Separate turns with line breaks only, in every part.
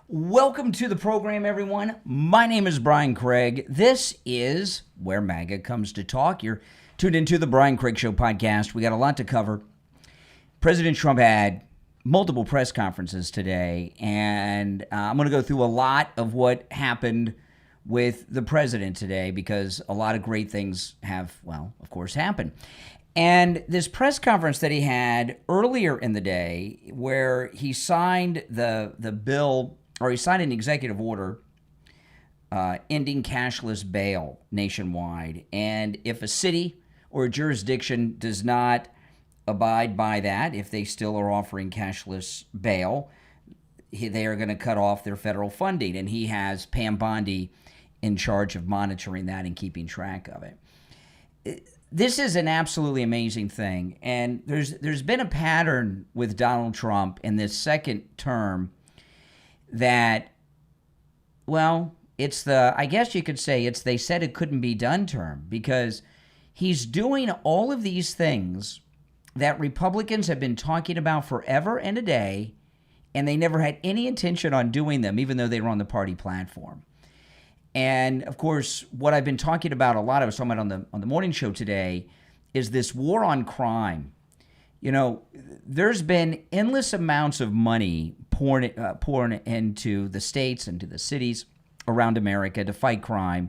Welcome to the program, everyone. My name is Brian Craig. This is Where MAGA Comes to Talk. You're tuned into the Brian Craig Show podcast. We got a lot to cover. President Trump had multiple press conferences today, and I'm going to go through a lot of what happened with the president today because a lot of great things have, well, of course, happened. And this press conference that he had earlier in the day where he signed the bill, or he signed an executive order ending cashless bail nationwide. And if a city or a jurisdiction does not abide by that, if they still are offering cashless bail, they are going to cut off their federal funding. And he has Pam Bondi in charge of monitoring that and keeping track of it. This is an absolutely amazing thing. And there's been a pattern with Donald Trump in this second term that, well, it's the, I guess you could say it's they said it couldn't be done term, because he's doing all of these things that Republicans have been talking about forever and a day, and they never had any intention on doing them, even though they were on the party platform. And of course, what I've been talking about a lot, I was talking about on the morning show today, is this war on crime. You know, there's been endless amounts of money poured into the states and to the cities around America to fight crime.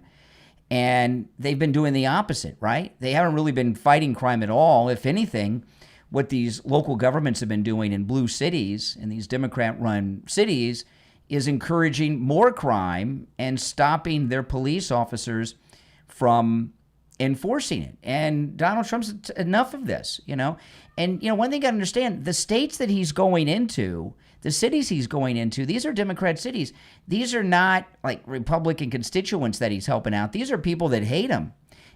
And they've been doing the opposite, right? They haven't really been fighting crime at all. If anything, what these local governments have been doing in blue cities, in these Democrat-run cities, is encouraging more crime and stopping their police officers from enforcing it. And Donald Trump's enough of this, you know. And, you know, one thing you got to understand, the states that he's going into, the cities he's going into, these are Democrat cities. These are not like Republican constituents that he's helping out. These are people that hate him.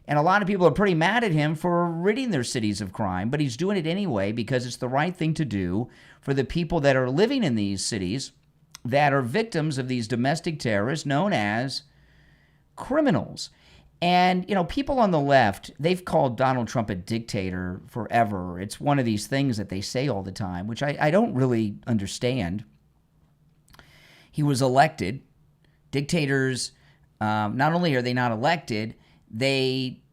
And a lot of people are pretty mad at him for ridding their cities of crime, but he's doing it anyway because it's the right thing to do for the people that are living in these cities that are victims of these domestic terrorists known as criminals. And, you know, people on the left, they've called Donald Trump a dictator forever. It's one of these things that they say all the time, which I don't really understand. He was elected. Dictators, not only are they not elected, they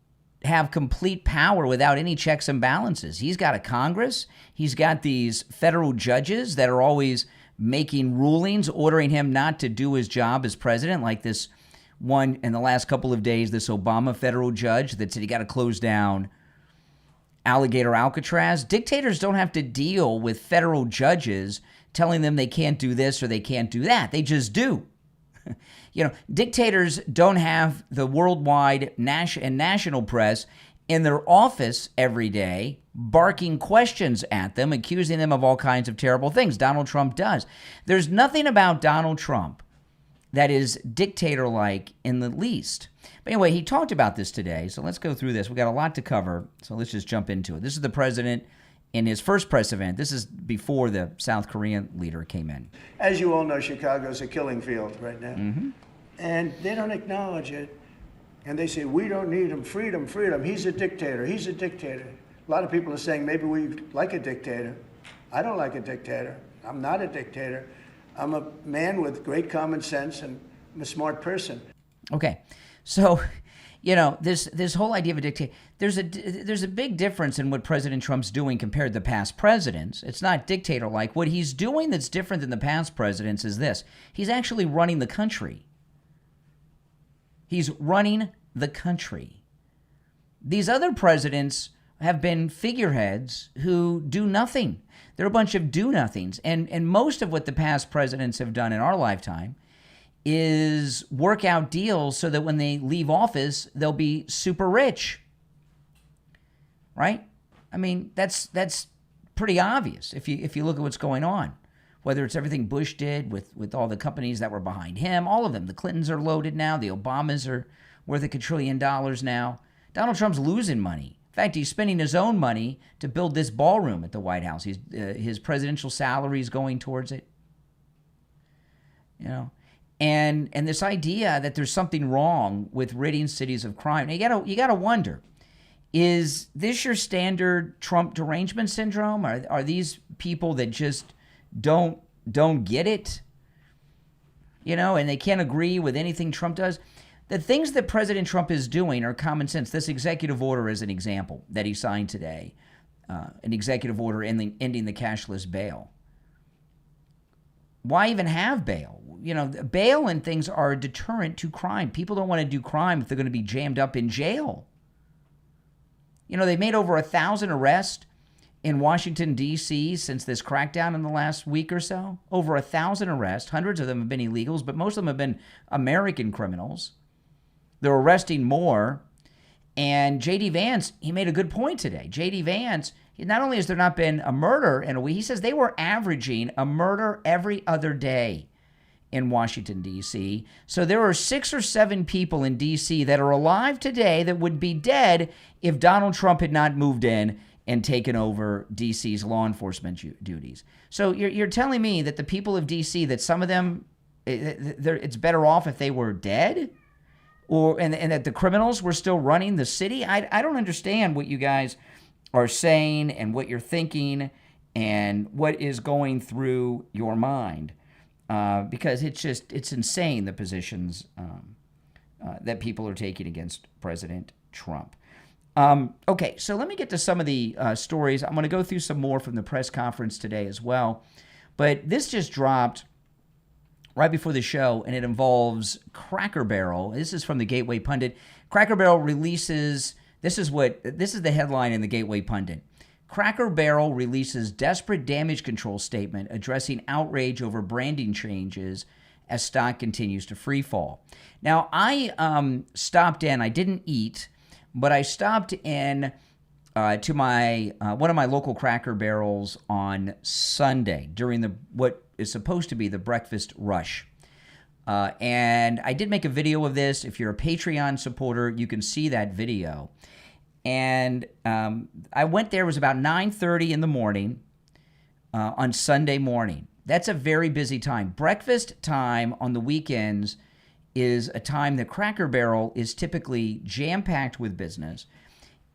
have complete power without any checks and balances. He's got a Congress. He's got these federal judges that are always making rulings, ordering him not to do his job as president, like this one in the last couple of days, this Obama federal judge that said he got to close down Alligator Alcatraz. Dictators don't have to deal with federal judges telling them they can't do this or they can't do that. They just do. You know, dictators don't have the worldwide and national press in their office every day barking questions at them, accusing them of all kinds of terrible things. Donald Trump does. There's nothing about Donald Trump that is dictator-like in the least. But anyway, he talked about this today, so let's go through this. We got a lot to cover, so let's just jump into it. This is the president in his first press event. This is before the South Korean leader came in.
As you all know, Chicago's a killing field right now.
Mm-hmm.
And they don't acknowledge it. And they say, we don't need him, freedom, freedom. He's a dictator, he's a dictator. A lot of people are saying maybe we like a dictator. I don't like a dictator. I'm not a dictator. I'm a man with great common sense, and I'm a smart person.
Okay, so, you know, this whole idea of a dictator, there's a big difference in what President Trump's doing compared to past presidents. It's not dictator-like. What he's doing that's different than the past presidents is this. He's actually running the country. He's running the country. These other presidents have been figureheads who do nothing. They're a bunch of do-nothings. And most of what the past presidents have done in our lifetime is work out deals so that when they leave office, they'll be super rich. Right? I mean, that's pretty obvious if you look at what's going on. Whether it's everything Bush did with all the companies that were behind him, all of them. The Clintons are loaded now. The Obamas are worth $1 quadrillion now. Donald Trump's losing money. In fact, he's spending his own money to build this ballroom at the White House. His presidential salary is going towards it. You know, and this idea that there's something wrong with ridding cities of crime. Now you gotta wonder, is this your standard Trump derangement syndrome? Are these people that just don't get it? and they can't agree with anything Trump does. The things that President Trump is doing are common sense. This executive order is an example that he signed today, an executive order ending the cashless bail. Why even have bail? Bail and things are a deterrent to crime. People don't want to do crime if they're going to be jammed up in jail. They've made over 1,000 arrests in Washington, D.C. since this crackdown in the last week or so. Over 1,000 arrests. Hundreds of them have been illegals, but most of them have been American criminals. They're arresting more. And J.D. Vance, he made a good point today. J.D. Vance, not only has there not been a murder in a week, he says they were averaging a murder every other day in Washington, D.C. So there are 6 or 7 people in D.C. that are alive today that would be dead if Donald Trump had not moved in and taken over D.C.'s law enforcement duties. So you're telling me that the people of D.C., that some of them, it's better off if they were dead? And that the criminals were still running the city? I don't understand what you guys are saying and what you're thinking and what is going through your mind. Because it's insane, the positions that people are taking against President Trump. Okay, so let me get to some of the stories. I'm going to go through some more from the press conference today as well. But this just dropped right before the show, and it involves Cracker Barrel. This is from the Gateway Pundit. Cracker Barrel releases, this is the headline in the Gateway Pundit. Cracker Barrel releases desperate damage control statement addressing outrage over branding changes as stock continues to free fall. Now, I stopped in. I didn't eat, but I stopped in to my one of my local Cracker Barrels on Sunday during what is supposed to be the breakfast rush. And I did make a video of this. If you're a Patreon supporter, you can see that video. And I went there. It was about 9:30 in the morning on Sunday morning. That's a very busy time. Breakfast time on the weekends is a time that Cracker Barrel is typically jam-packed with business.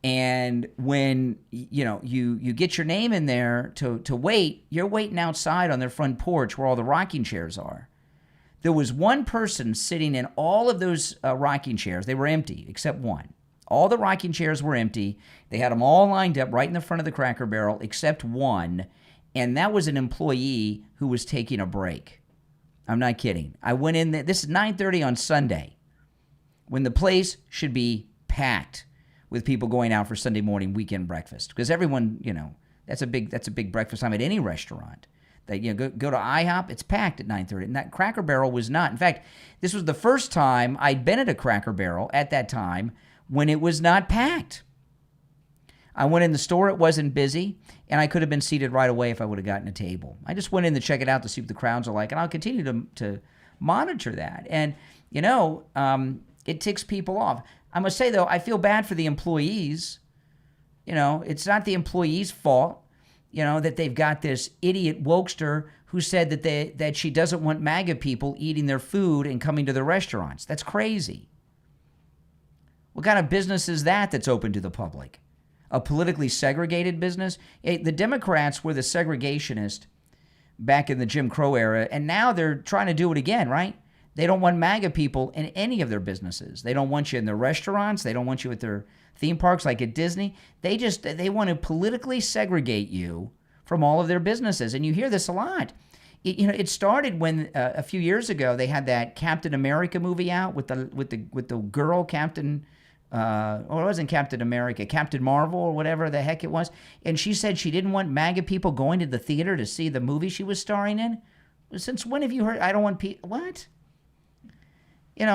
And when you get your name in there to wait, you're waiting outside on their front porch where all the rocking chairs are. There was one person sitting in all of those rocking chairs. They were empty except one. All the rocking chairs were empty. They had them all lined up right in the front of the Cracker Barrel except one, and that was an employee who was taking a break. I'm not kidding. I went in there. This is 9:30 on Sunday when the place should be packed with people going out for Sunday morning weekend breakfast, because everyone, that's a big breakfast time at any restaurant. That go to IHOP, it's packed at 9:30, and that Cracker Barrel was not. In fact, this was the first time I'd been at a Cracker Barrel at that time when it was not packed. I went in the store, it wasn't busy, and I could have been seated right away if I would have gotten a table. I just went in to check it out to see what the crowds are like, and I'll continue to monitor that. And, it ticks people off. I must say, though, I feel bad for the employees. It's not the employees' fault, that they've got this idiot wokester who said that she doesn't want MAGA people eating their food and coming to their restaurants. That's crazy. What kind of business is that's open to the public? A politically segregated business? The Democrats were the segregationists back in the Jim Crow era, and now they're trying to do it again, right? They don't want MAGA people in any of their businesses. They don't want you in their restaurants. They don't want you at their theme parks like at Disney. They want to politically segregate you from all of their businesses, and you hear this a lot. It started when a few years ago they had that Captain America movie out with the girl Captain. Or it wasn't Captain America, Captain Marvel or whatever the heck it was. And she said she didn't want MAGA people going to the theater to see the movie she was starring in. Since when have you heard, I don't want people, what?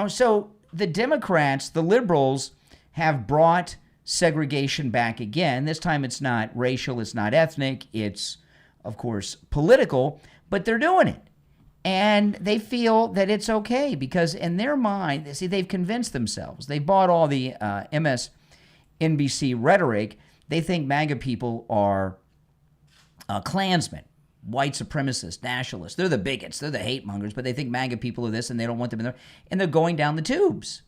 So the Democrats, the liberals, have brought segregation back again. This time it's not racial, it's not ethnic, it's, of course, political, but they're doing it. And they feel that it's okay because in their mind, they've convinced themselves. They bought all the MSNBC rhetoric. They think MAGA people are Klansmen, white supremacists, nationalists. They're the bigots. They're the hate mongers, but they think MAGA people are this and they don't want them in there. And they're going down the tubes.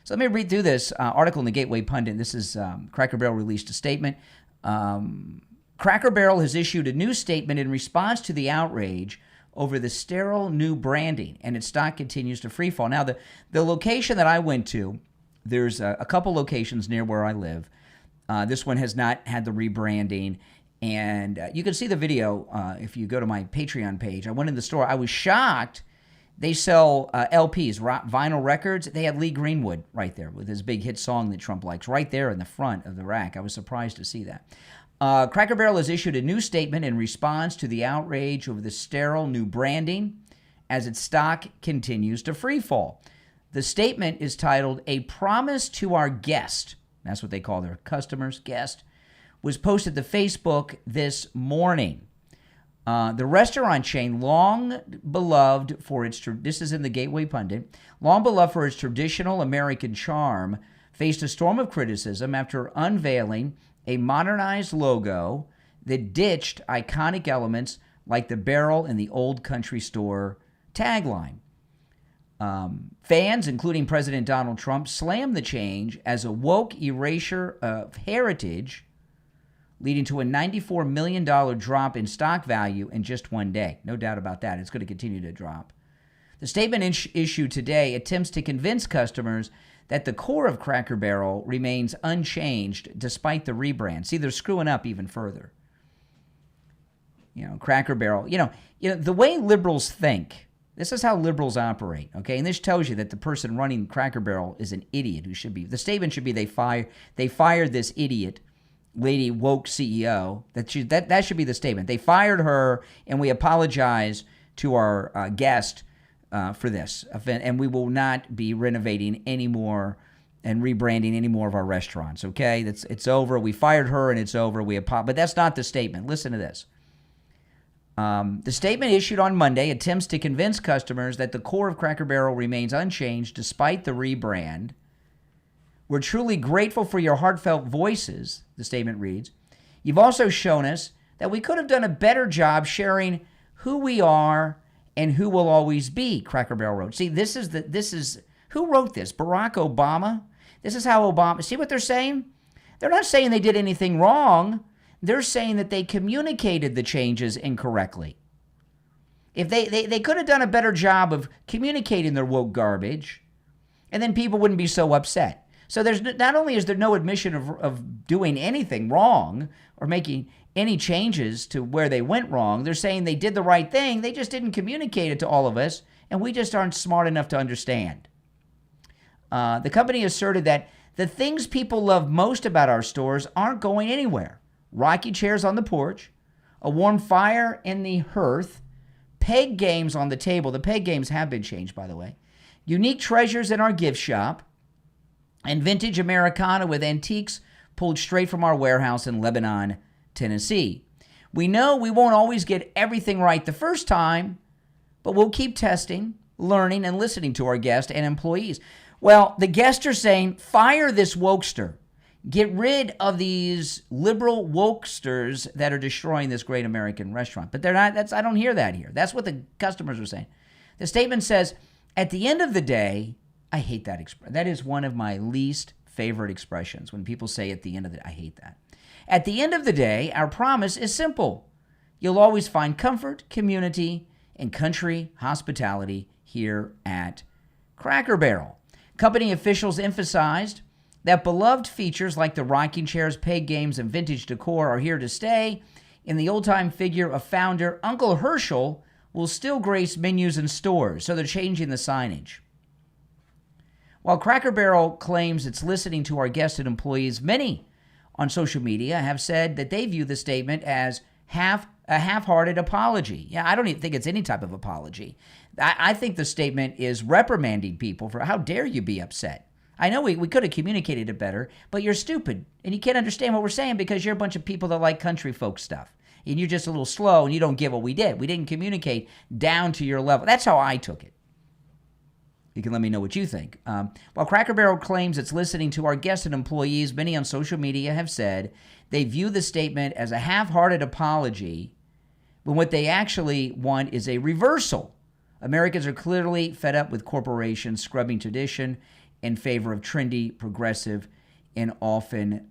So let me read through this article in the Gateway Pundit. This is Cracker Barrel released a statement. Cracker Barrel has issued a new statement in response to the outrage over the sterile new branding, and its stock continues to free fall. Now, the location that I went to, there's a couple locations near where I live. This one has not had the rebranding, and you can see the video if you go to my Patreon page. I went in the store. I was shocked. They sell LPs, vinyl records. They had Lee Greenwood right there with his big hit song that Trump likes, right there in the front of the rack. I was surprised to see that. Cracker Barrel has issued a new statement in response to the outrage over the sterile new branding as its stock continues to free fall. The statement is titled, "A Promise to Our Guest," that's what they call their customers, guest, was posted to Facebook this morning. The restaurant chain, long beloved for its, this is in the Gateway Pundit, long beloved for its traditional American charm, faced a storm of criticism after unveiling a modernized logo that ditched iconic elements like the barrel in the old country store tagline. Fans, including President Donald Trump, slammed the change as a woke erasure of heritage, leading to a $94 million drop in stock value in just one day. No doubt about that. It's going to continue to drop. The statement issued today attempts to convince customers that the core of Cracker Barrel remains unchanged despite the rebrand. See, they're screwing up even further. Cracker Barrel, the way liberals think, this is how liberals operate, okay? And this tells you that the person running Cracker Barrel is an idiot who should be, the statement should be they fired this idiot lady woke CEO. That should be the statement. They fired her, and we apologize to our guest for this, and we will not be renovating anymore and rebranding any more of our restaurants. Okay, it's over. We fired her, and it's over. But that's not the statement. Listen to this. The statement issued on Monday attempts to convince customers that the core of Cracker Barrel remains unchanged despite the rebrand. "We're truly grateful for your heartfelt voices," the statement reads. "You've also shown us that we could have done a better job sharing who we are and who we'll always be," Cracker Barrel wrote. See, this is who wrote this? Barack Obama? This is how Obama, see what they're saying? They're not saying they did anything wrong. They're saying that they communicated the changes incorrectly. If they could have done a better job of communicating their woke garbage, and then people wouldn't be so upset. So there's not only is there no admission of doing anything wrong or making any changes to where they went wrong, they're saying they did the right thing, they just didn't communicate it to all of us, and we just aren't smart enough to understand. The company asserted that the things people love most about our stores aren't going anywhere. Rocking chairs on the porch, a warm fire in the hearth, peg games on the table. The peg games have been changed, by the way. Unique treasures in our gift shop, and vintage Americana with antiques pulled straight from our warehouse in Lebanon, Tennessee. We know we won't always get everything right the first time, but we'll keep testing, learning, and listening to our guests and employees. Well, the guests are saying, fire this wokester. Get rid of these liberal wokesters that are destroying this great American restaurant. But they're not. I don't hear that here. That's what the customers are saying. The statement says, at the end of the day, I hate that expression. That is one of my least favorite expressions. When people say at the end of the day, I hate that. At the end of the day, our promise is simple. You'll always find comfort, community, and country hospitality here at Cracker Barrel. Company officials emphasized that beloved features like the rocking chairs, peg games, and vintage decor are here to stay, and the old-time figure of founder Uncle Herschel will still grace menus and stores, so they're changing the signage. While Cracker Barrel claims it's listening to our guests and employees, many on social media have said that they view the statement as a half-hearted apology. Yeah, I don't even think it's any type of apology. I think the statement is reprimanding people for how dare you be upset. I know we could have communicated it better, but you're stupid, and you can't understand what we're saying because you're a bunch of people that like country folk stuff. And you're just a little slow, and you don't get what we did. We didn't communicate down to your level. That's how I took it. You can let me know what you think. While Cracker Barrel claims it's listening to our guests and employees, many on social media have said they view the statement as a half-hearted apology, when what they actually want is a reversal. Americans are clearly fed up with corporations scrubbing tradition in favor of trendy, progressive, and often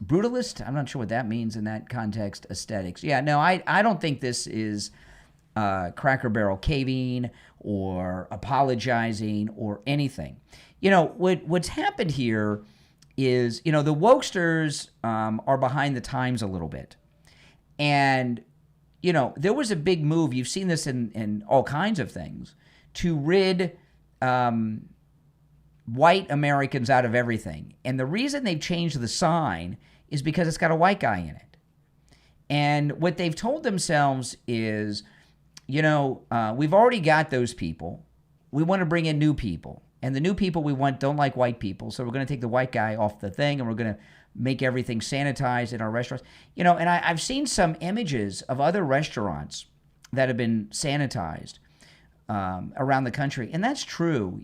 brutalist. I'm not sure what that means in that context. Aesthetics. Yeah, no, I don't think this is Cracker Barrel caving or apologizing or anything. What's happened here is, the wokesters are behind the times a little bit. And, there was a big move. You've seen this in all kinds of things to rid white Americans out of everything. And the reason they've changed the sign is because it's got a white guy in it. And what they've told themselves is, we've already got those people. We want to bring in new people. And the new people we want don't like white people. So we're going to take the white guy off the thing, and we're going to make everything sanitized in our restaurants. And I've seen some images of other restaurants that have been sanitized around the country. And that's true.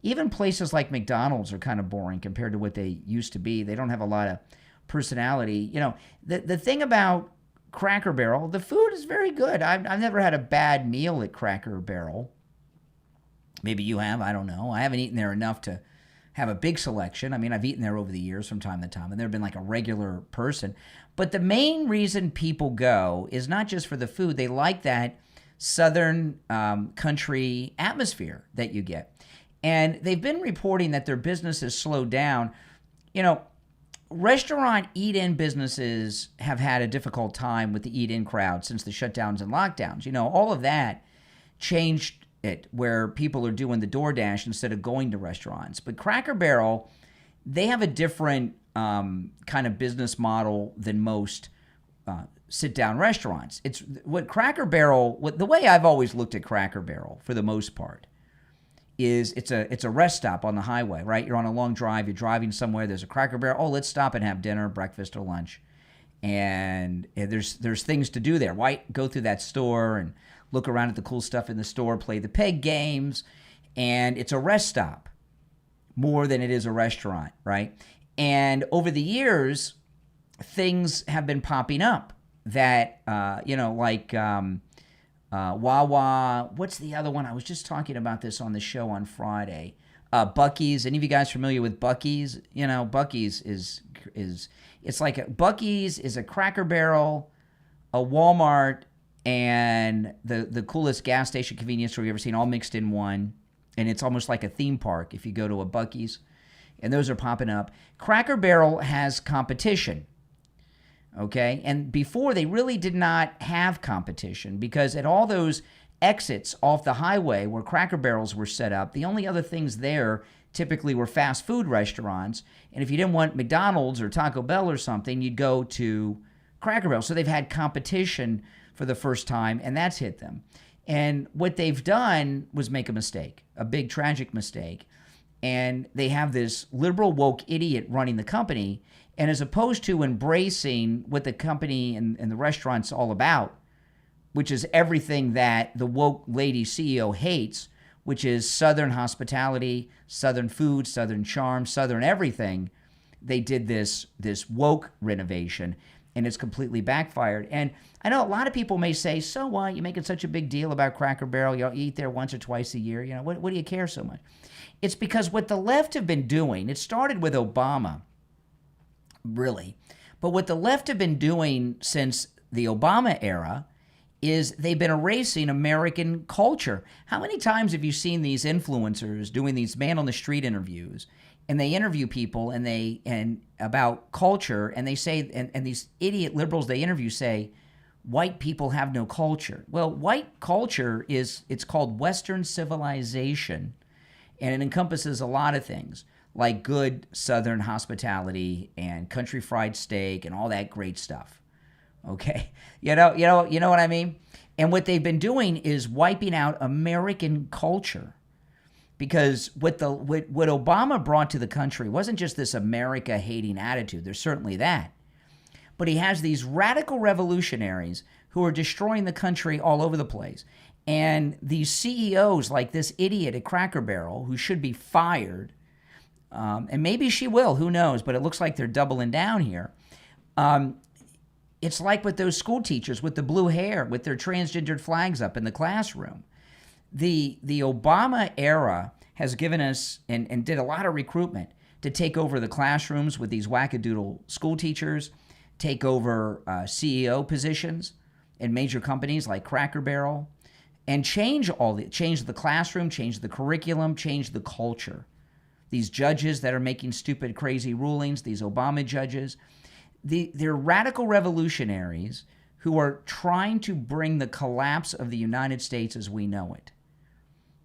Even places like McDonald's are kind of boring compared to what they used to be. They don't have a lot of personality. The thing about Cracker Barrel, the food is very good. I've never had a bad meal at Cracker Barrel. Maybe you have. I don't know. I haven't eaten there enough to have a big selection. I mean, I've eaten there over the years from time to time, and they've been like a regular person. But the main reason people go is not just for the food. They like that southern country atmosphere that you get. And they've been reporting that their business has slowed down. Restaurant eat-in businesses have had a difficult time with the eat-in crowd since the shutdowns and lockdowns. All of that changed it, where people are doing the DoorDash instead of going to restaurants. But Cracker Barrel, they have a different kind of business model than most sit-down restaurants. It's what Cracker Barrel, the way I've always looked at Cracker Barrel for the most part, is it's a rest stop on the highway, right? You're on a long drive, you're driving somewhere, there's a Cracker Barrel. Oh, let's stop and have dinner, breakfast, or lunch. And there's things to do there. Why go through that store and look around at the cool stuff in the store, play the peg games, and it's a rest stop more than it is a restaurant, right? And over the years, things have been popping up that, like Wawa. What's the other one? I was just talking about this on the show on Friday. Buc-ee's. Any of you guys familiar with Buc-ee's? Buc-ee's is it's like Buc-ee's is a Cracker Barrel, a Walmart, and the coolest gas station convenience store you've ever seen, all mixed in one. And it's almost like a theme park if you go to a Buc-ee's. And those are popping up. Cracker Barrel has competition. Okay? And before, they really did not have competition because at all those exits off the highway where Cracker Barrels were set up, the only other things there typically were fast food restaurants. And if you didn't want McDonald's or Taco Bell or something, you'd go to Cracker Barrel. So they've had competition for the first time, and that's hit them. And what they've done was make a mistake, a big tragic mistake. And they have this liberal woke idiot running the company. And as opposed to embracing what the company and the restaurant's all about, which is everything that the woke lady CEO hates, which is Southern hospitality, Southern food, Southern charm, Southern everything, they did this woke renovation, and it's completely backfired. And I know a lot of people may say, so what? You're making such a big deal about Cracker Barrel. You eat there once or twice a year. What do you care so much? It's because what the left have been doing, it started with Obama, really. But what the left have been doing since the Obama era is they've been erasing American culture. How many times have you seen these influencers doing these man-on-the-street interviews, and they interview people and about culture, and they say, and these idiot liberals they interview say, white people have no culture. Well, white culture it's called Western civilization, and it encompasses a lot of things, like good Southern hospitality and country fried steak and all that great stuff. Okay, you know what I mean? And what they've been doing is wiping out American culture, because what Obama brought to the country wasn't just this America-hating attitude. There's certainly that, but he has these radical revolutionaries who are destroying the country all over the place. And these CEOs, like this idiot at Cracker Barrel, who should be fired, and maybe she will, who knows? But it looks like they're doubling down here. It's like with those school teachers with the blue hair, with their transgendered flags up in the classroom. The Obama era has given us and did a lot of recruitment to take over the classrooms with these wackadoodle school teachers, take over CEO positions in major companies like Cracker Barrel, and change the classroom, change the curriculum, change the culture. These judges that are making stupid, crazy rulings, these Obama judges, they're radical revolutionaries who are trying to bring the collapse of the United States as we know it.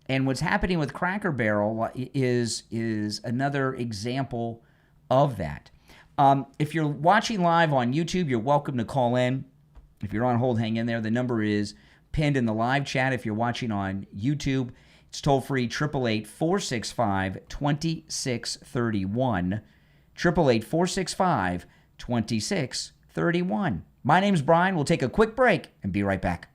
And what's happening with Cracker Barrel is another example of that. If you're watching live on YouTube, you're welcome to call in. If you're on hold, hang in there. The number is pinned in the live chat. If you're watching on YouTube, it's toll-free, 888-465-2631, 888-465-2631. My name's Brian. We'll take a quick break and be right back.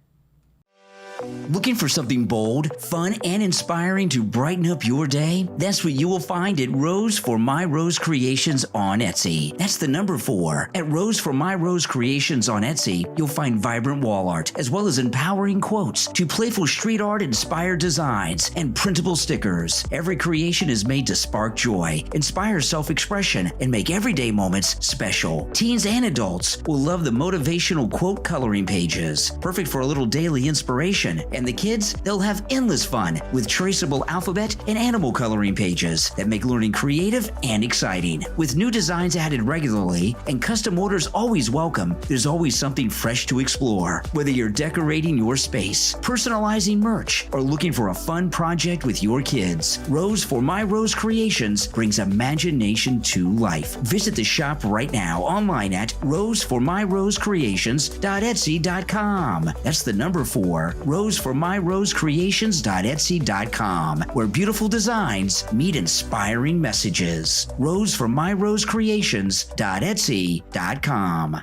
Looking for something bold, fun, and inspiring to brighten up your day? That's what you will find at Rose for My Rose Creations on Etsy. That's the number 4. At Rose for My Rose Creations on Etsy, you'll find vibrant wall art, as well as empowering quotes, to playful street art inspired designs, and printable stickers. Every creation is made to spark joy, inspire self-expression, and make everyday moments special. Teens and adults will love the motivational quote coloring pages, perfect for a little daily inspiration. And the kids, they'll have endless fun with traceable alphabet and animal coloring pages that make learning creative and exciting. With new designs added regularly and custom orders always welcome, there's always something fresh to explore. Whether you're decorating your space, personalizing merch, or looking for a fun project with your kids, Rose for My Rose Creations brings imagination to life. Visit the shop right now online at roseformyrosecreations.etsy.com. That's the number 4, roseformyrosecreations.etsy.com, where beautiful designs meet inspiring messages. roseformyrosecreations.etsy.com.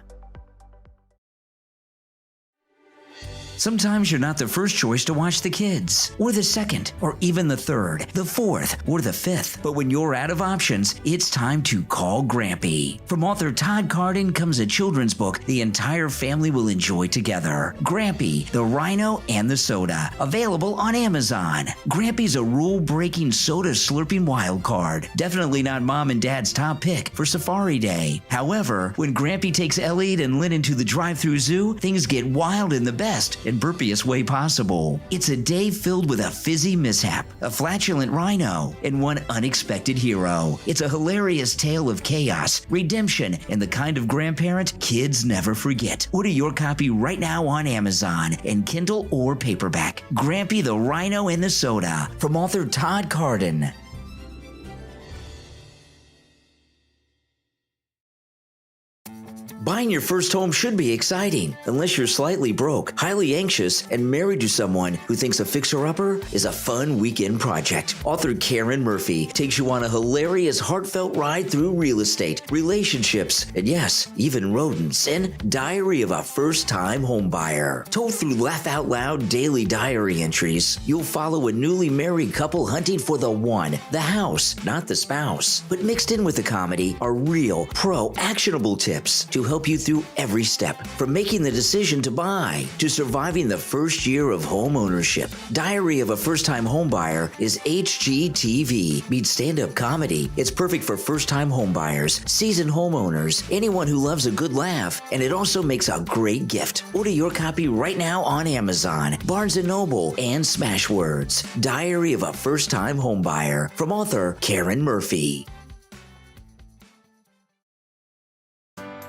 Sometimes you're not the first choice to watch the kids, or the second, or even the third, the fourth, or the fifth. But when you're out of options, it's time to call Grampy. From author Todd Carden comes a children's book the entire family will enjoy together. Grampy, the Rhino and the Soda, available on Amazon. Grampy's a rule-breaking soda slurping wild card. Definitely not mom and dad's top pick for Safari Day. However, when Grampy takes Elliot and Lynn into the drive-through zoo, things get wild in the best and burpiest way possible. It's a day filled with a fizzy mishap, a flatulent rhino, and one unexpected hero. It's a hilarious tale of chaos, redemption, and the kind of grandparent kids never forget. Order your copy right now on Amazon and Kindle or paperback. Grampy, the Rhino and the Soda, from author Todd Carden. Buying your first home should be exciting, unless you're slightly broke, highly anxious, and married to someone who thinks a fixer-upper is a fun weekend project. Author Karen Murphy takes you on a hilarious, heartfelt ride through real estate, relationships, and yes, even rodents, in Diary of a First-Time Homebuyer. Told through laugh-out-loud daily diary entries, you'll follow a newly married couple hunting for the one, the house, not the spouse. But mixed in with the comedy are real, actionable tips to help you through every step, from making the decision to buy to surviving the first year of home ownership. Diary of a First-Time Homebuyer is HGTV meets stand-up comedy. It's perfect for first-time homebuyers, seasoned homeowners, anyone who loves a good laugh, and it also makes a great gift. Order your copy right now on Amazon, Barnes & Noble, and Smashwords. Diary of a First-Time Homebuyer, from author Karen Murphy.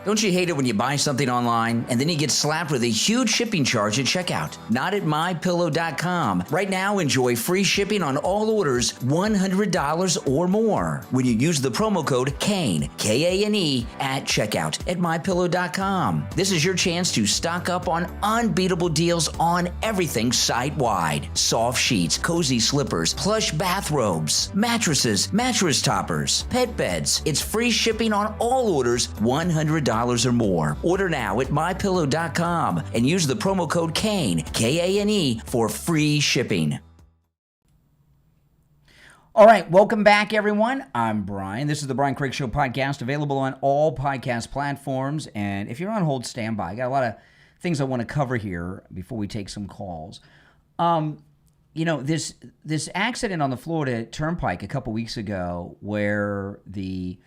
Don't you hate it when you buy something online and then you get slapped with a huge shipping charge at checkout? Not at MyPillow.com. Right now, enjoy free shipping on all orders $100 or more when you use the promo code KANE, K-A-N-E, at checkout at MyPillow.com. This is your chance to stock up on unbeatable deals on everything site-wide. Soft sheets, cozy slippers, plush bathrobes, mattresses, mattress toppers, pet beds. It's free shipping on all orders $100 or more. Order now at MyPillow.com and use the promo code KANE, K-A-N-E, for free shipping. All right, welcome back, everyone. I'm Brian. This is the Brian Craig Show podcast, available on all podcast platforms. And if you're on hold, stand by. I got a lot of things I want to cover here before we take some calls. This accident on the Florida Turnpike a couple weeks ago, where the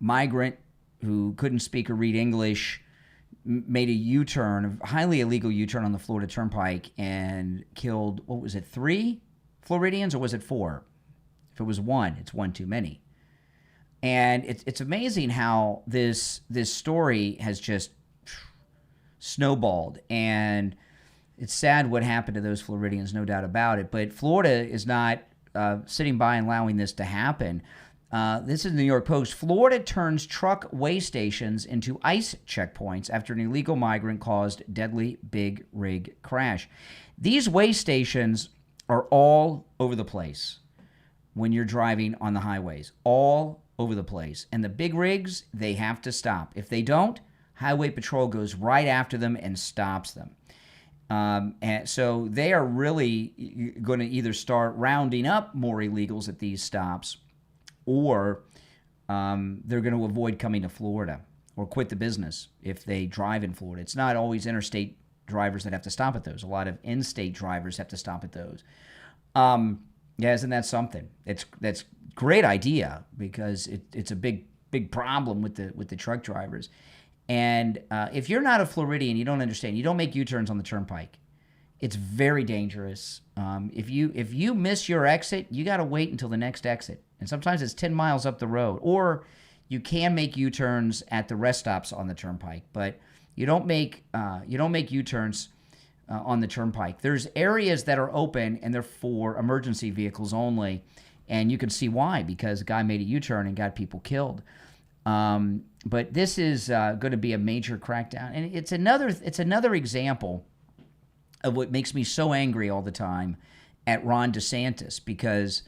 migrant who couldn't speak or read English made a U-turn, a highly illegal U-turn on the Florida Turnpike and killed, what was it, 3 Floridians, or was it 4? If it was 1, it's 1 too many. And it's amazing how this story has just snowballed. And it's sad what happened to those Floridians, no doubt about it. But Florida is not sitting by and allowing this to happen. This is the New York Post. Florida turns truck weigh stations into ICE checkpoints after an illegal migrant caused deadly big rig crash. These weigh stations are all over the place when you're driving on the highways, all over the place. And the big rigs, they have to stop. If they don't, Highway Patrol goes right after them and stops them. And so they are really going to either start rounding up more illegals at these stops, or they're going to avoid coming to Florida or quit the business if they drive in Florida. It's not always interstate drivers that have to stop at those. A lot of in-state drivers have to stop at those. Yeah, isn't that something? That's great idea, because it's a big problem with the truck drivers. And if you're not a Floridian, you don't understand. You don't make U-turns on the turnpike. It's very dangerous. If you miss your exit, you got to wait until the next exit. And sometimes it's 10 miles up the road. Or you can make U-turns at the rest stops on the turnpike, but you don't make U-turns on the turnpike. There's areas that are open and they're for emergency vehicles only, and you can see why, because a guy made a U-turn and got people killed. But this is going to be a major crackdown, and it's another example of what makes me so angry all the time at Ron DeSantis, because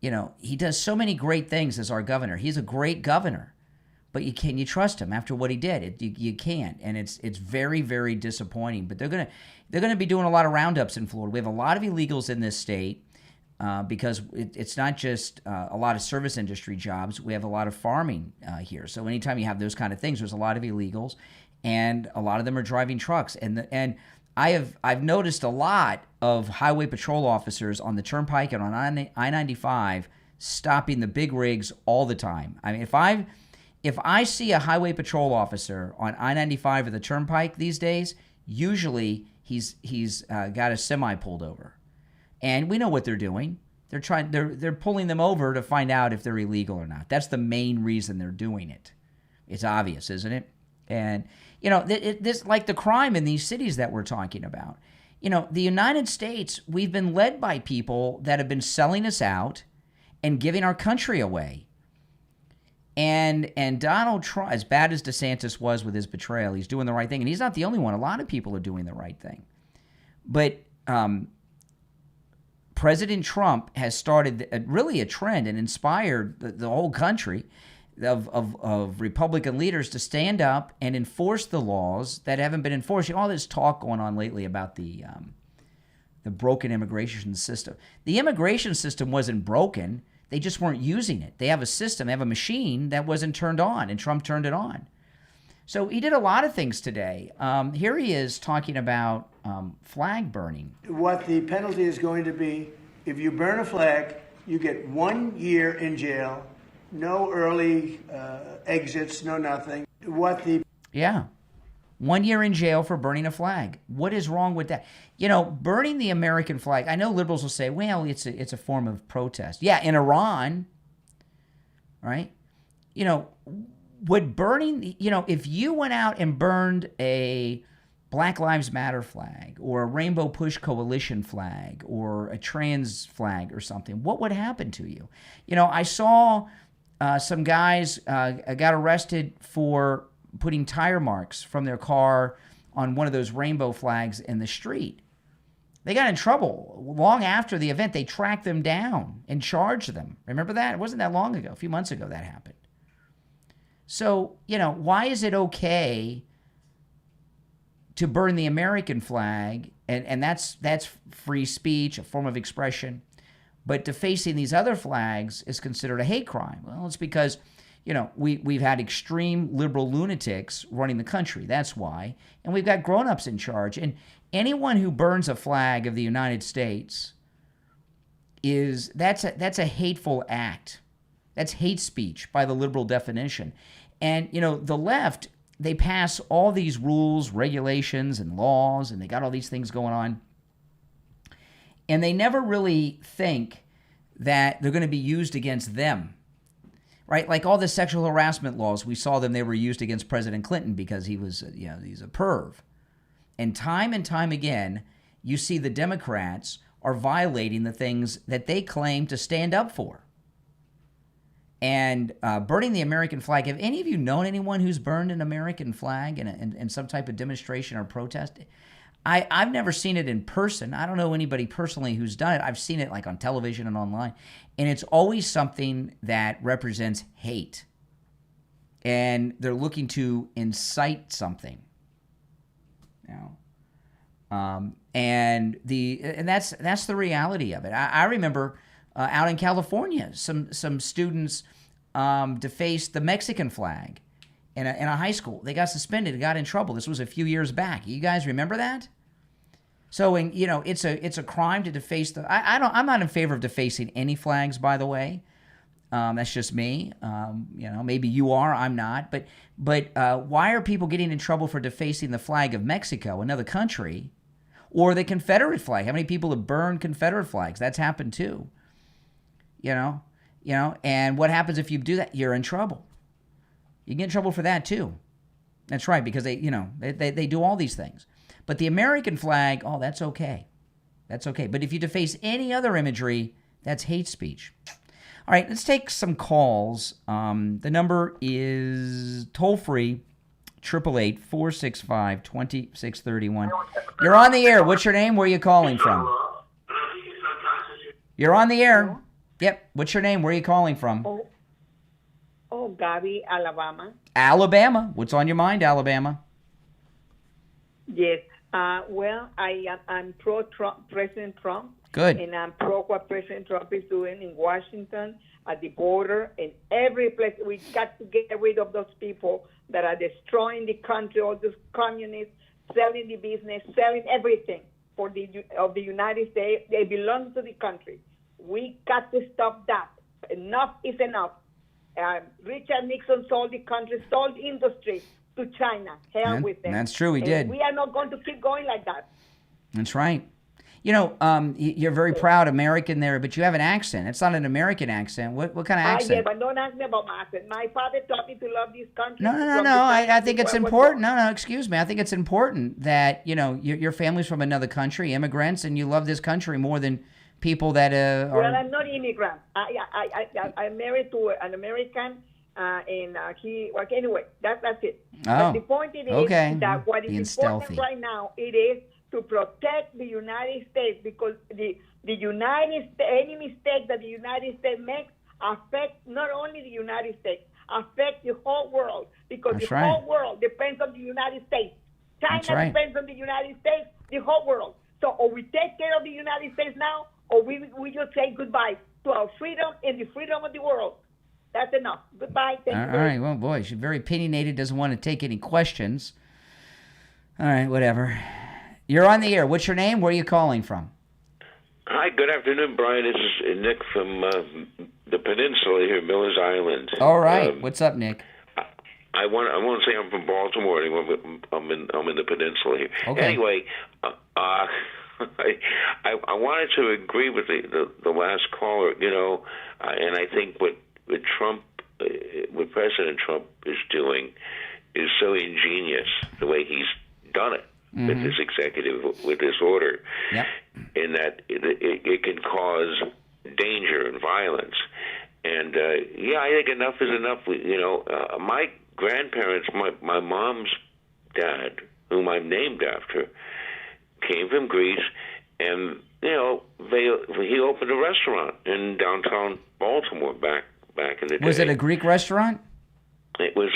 he does so many great things as our governor. He's a great governor, but can you trust him after what he did? You can't, and it's very, very disappointing. But they're gonna be doing a lot of roundups in Florida. We have a lot of illegals in this state because it's not just a lot of service industry jobs. We have a lot of farming here. So anytime you have those kind of things, there's a lot of illegals, and a lot of them are driving trucks. And I've noticed a lot of highway patrol officers on the turnpike and on I-95 stopping the big rigs all the time. I mean, if I see a highway patrol officer on I-95 or the turnpike these days, usually he's got a semi pulled over, and we know what they're doing. They're pulling them over to find out if they're illegal or not. That's the main reason they're doing it. It's obvious, isn't it? And this, like the crime in these cities that we're talking about. The United States, we've been led by people that have been selling us out and giving our country away. And Donald Trump, as bad as DeSantis was with his betrayal, he's doing the right thing. And he's not the only one. A lot of people are doing the right thing. But President Trump has started really a trend and inspired the whole country of Republican leaders to stand up and enforce the laws that haven't been enforced. All this talk going on lately about the broken immigration system. The immigration system wasn't broken. They just weren't using it. They have a system, they have a machine that wasn't turned on, and Trump turned it on. So he did a lot of things today. Here he is talking about flag burning.
What the penalty is going to be, if you burn a flag, you get 1 year in jail, no early exits, no nothing.
Yeah. 1 year in jail for burning a flag. What is wrong with that? Burning the American flag, I know liberals will say, well, it's a form of protest. Yeah, in Iran, right? Would burning, if you went out and burned a Black Lives Matter flag or a Rainbow Push Coalition flag or a trans flag or something, what would happen to you? I saw some guys got arrested for putting tire marks from their car on one of those rainbow flags in the street. They got in trouble. Long after the event, they tracked them down and charged them. Remember that? It wasn't that long ago. A few months ago that happened. So, why is it okay to burn the American flag? And that's free speech, a form of expression. But defacing these other flags is considered a hate crime. Well, it's because, we've had extreme liberal lunatics running the country. That's why. And we've got grown-ups in charge. And anyone who burns a flag of the United States that's a hateful act. That's hate speech by the liberal definition. And, the left they pass all these rules, regulations, and laws, and they got all these things going on. And they never really think that they're going to be used against them, right? Like all the sexual harassment laws, we saw them, they were used against President Clinton because he was, he's a perv. And time again, you see the Democrats are violating the things that they claim to stand up for. And burning the American flag. Have any of you known anyone who's burned an American flag in some type of demonstration or protest? I've never seen it in person. I don't know anybody personally who's done it. I've seen it like on television and online. And it's always something that represents hate. And they're looking to incite something. And that's the reality of it. I remember out in California, some students defaced the Mexican flag in a high school. They got suspended, got in trouble. This was a few years back. You guys remember that? So, it's a crime to deface the. I'm not in favor of defacing any flags, by the way. That's just me. Maybe you are. I'm not. But why are people getting in trouble for defacing the flag of Mexico, another country, or the Confederate flag? How many people have burned Confederate flags? That's happened too. And what happens if you do that? You're in trouble. You get in trouble for that too. That's right, because they do all these things. But the American flag, that's okay. That's okay. But if you deface any other imagery, that's hate speech. All right, let's take some calls. The number is toll-free, 888-465-2631. You're on the air. What's your name? Where are you calling from? You're on the air. Yep. What's your name? Where are you calling from?
Gabby, Alabama.
Alabama. What's on your mind, Alabama?
Yes. I'm pro-Trump, President Trump.
Good.
And I'm pro what President Trump is doing in Washington, at the border, in every place. We got to get rid of those people that are destroying the country, all those communists, selling the business, selling everything of the United States. They belong to the country. We got to stop that. Enough is enough. Richard Nixon sold the country, sold industry to China. Hell with them.
That's true, he did.
We are not going to keep going like that.
That's right. You're very proud American there, but you have an accent. It's not an American accent. What kind of accent?
Yeah, but don't ask me about my accent. My father taught me to love this country.
No. I think it's important. No, excuse me. I think it's important that, your family's from another country, immigrants, and you love this country more than people that are...
Well, I'm not immigrant. I'm married to an American, and anyway, that's it. But the point is that what is important right now, it is to protect the United States, because the United States, any mistake that the United States makes affects not only the United States, affects the whole world, because whole world depends on the United States. China depends on the United States, the whole world. So or we take care of the United States now, or we just say goodbye to our freedom and the freedom of the world. That's enough. Goodbye. Thank you.
All right. Well, boy, she's very opinionated, doesn't want to take any questions. All right, whatever. You're on the air. What's your name? Where are you calling from?
Hi, good afternoon, Brian. This is Nick from the peninsula here, Miller's Island.
All right. What's up, Nick?
I won't say I'm from Baltimore anymore, but I'm in the peninsula here. Okay. Anyway, I wanted to agree with the last caller, and I think what President Trump is doing is so ingenious, the way he's done it. Mm-hmm. With this executive, with this order, in that it can cause danger and violence. And, I think enough is enough. My grandparents, my mom's dad, whom I'm named after, came from Greece, and, he opened a restaurant in downtown Baltimore back in the day.
Was it a Greek restaurant?
It was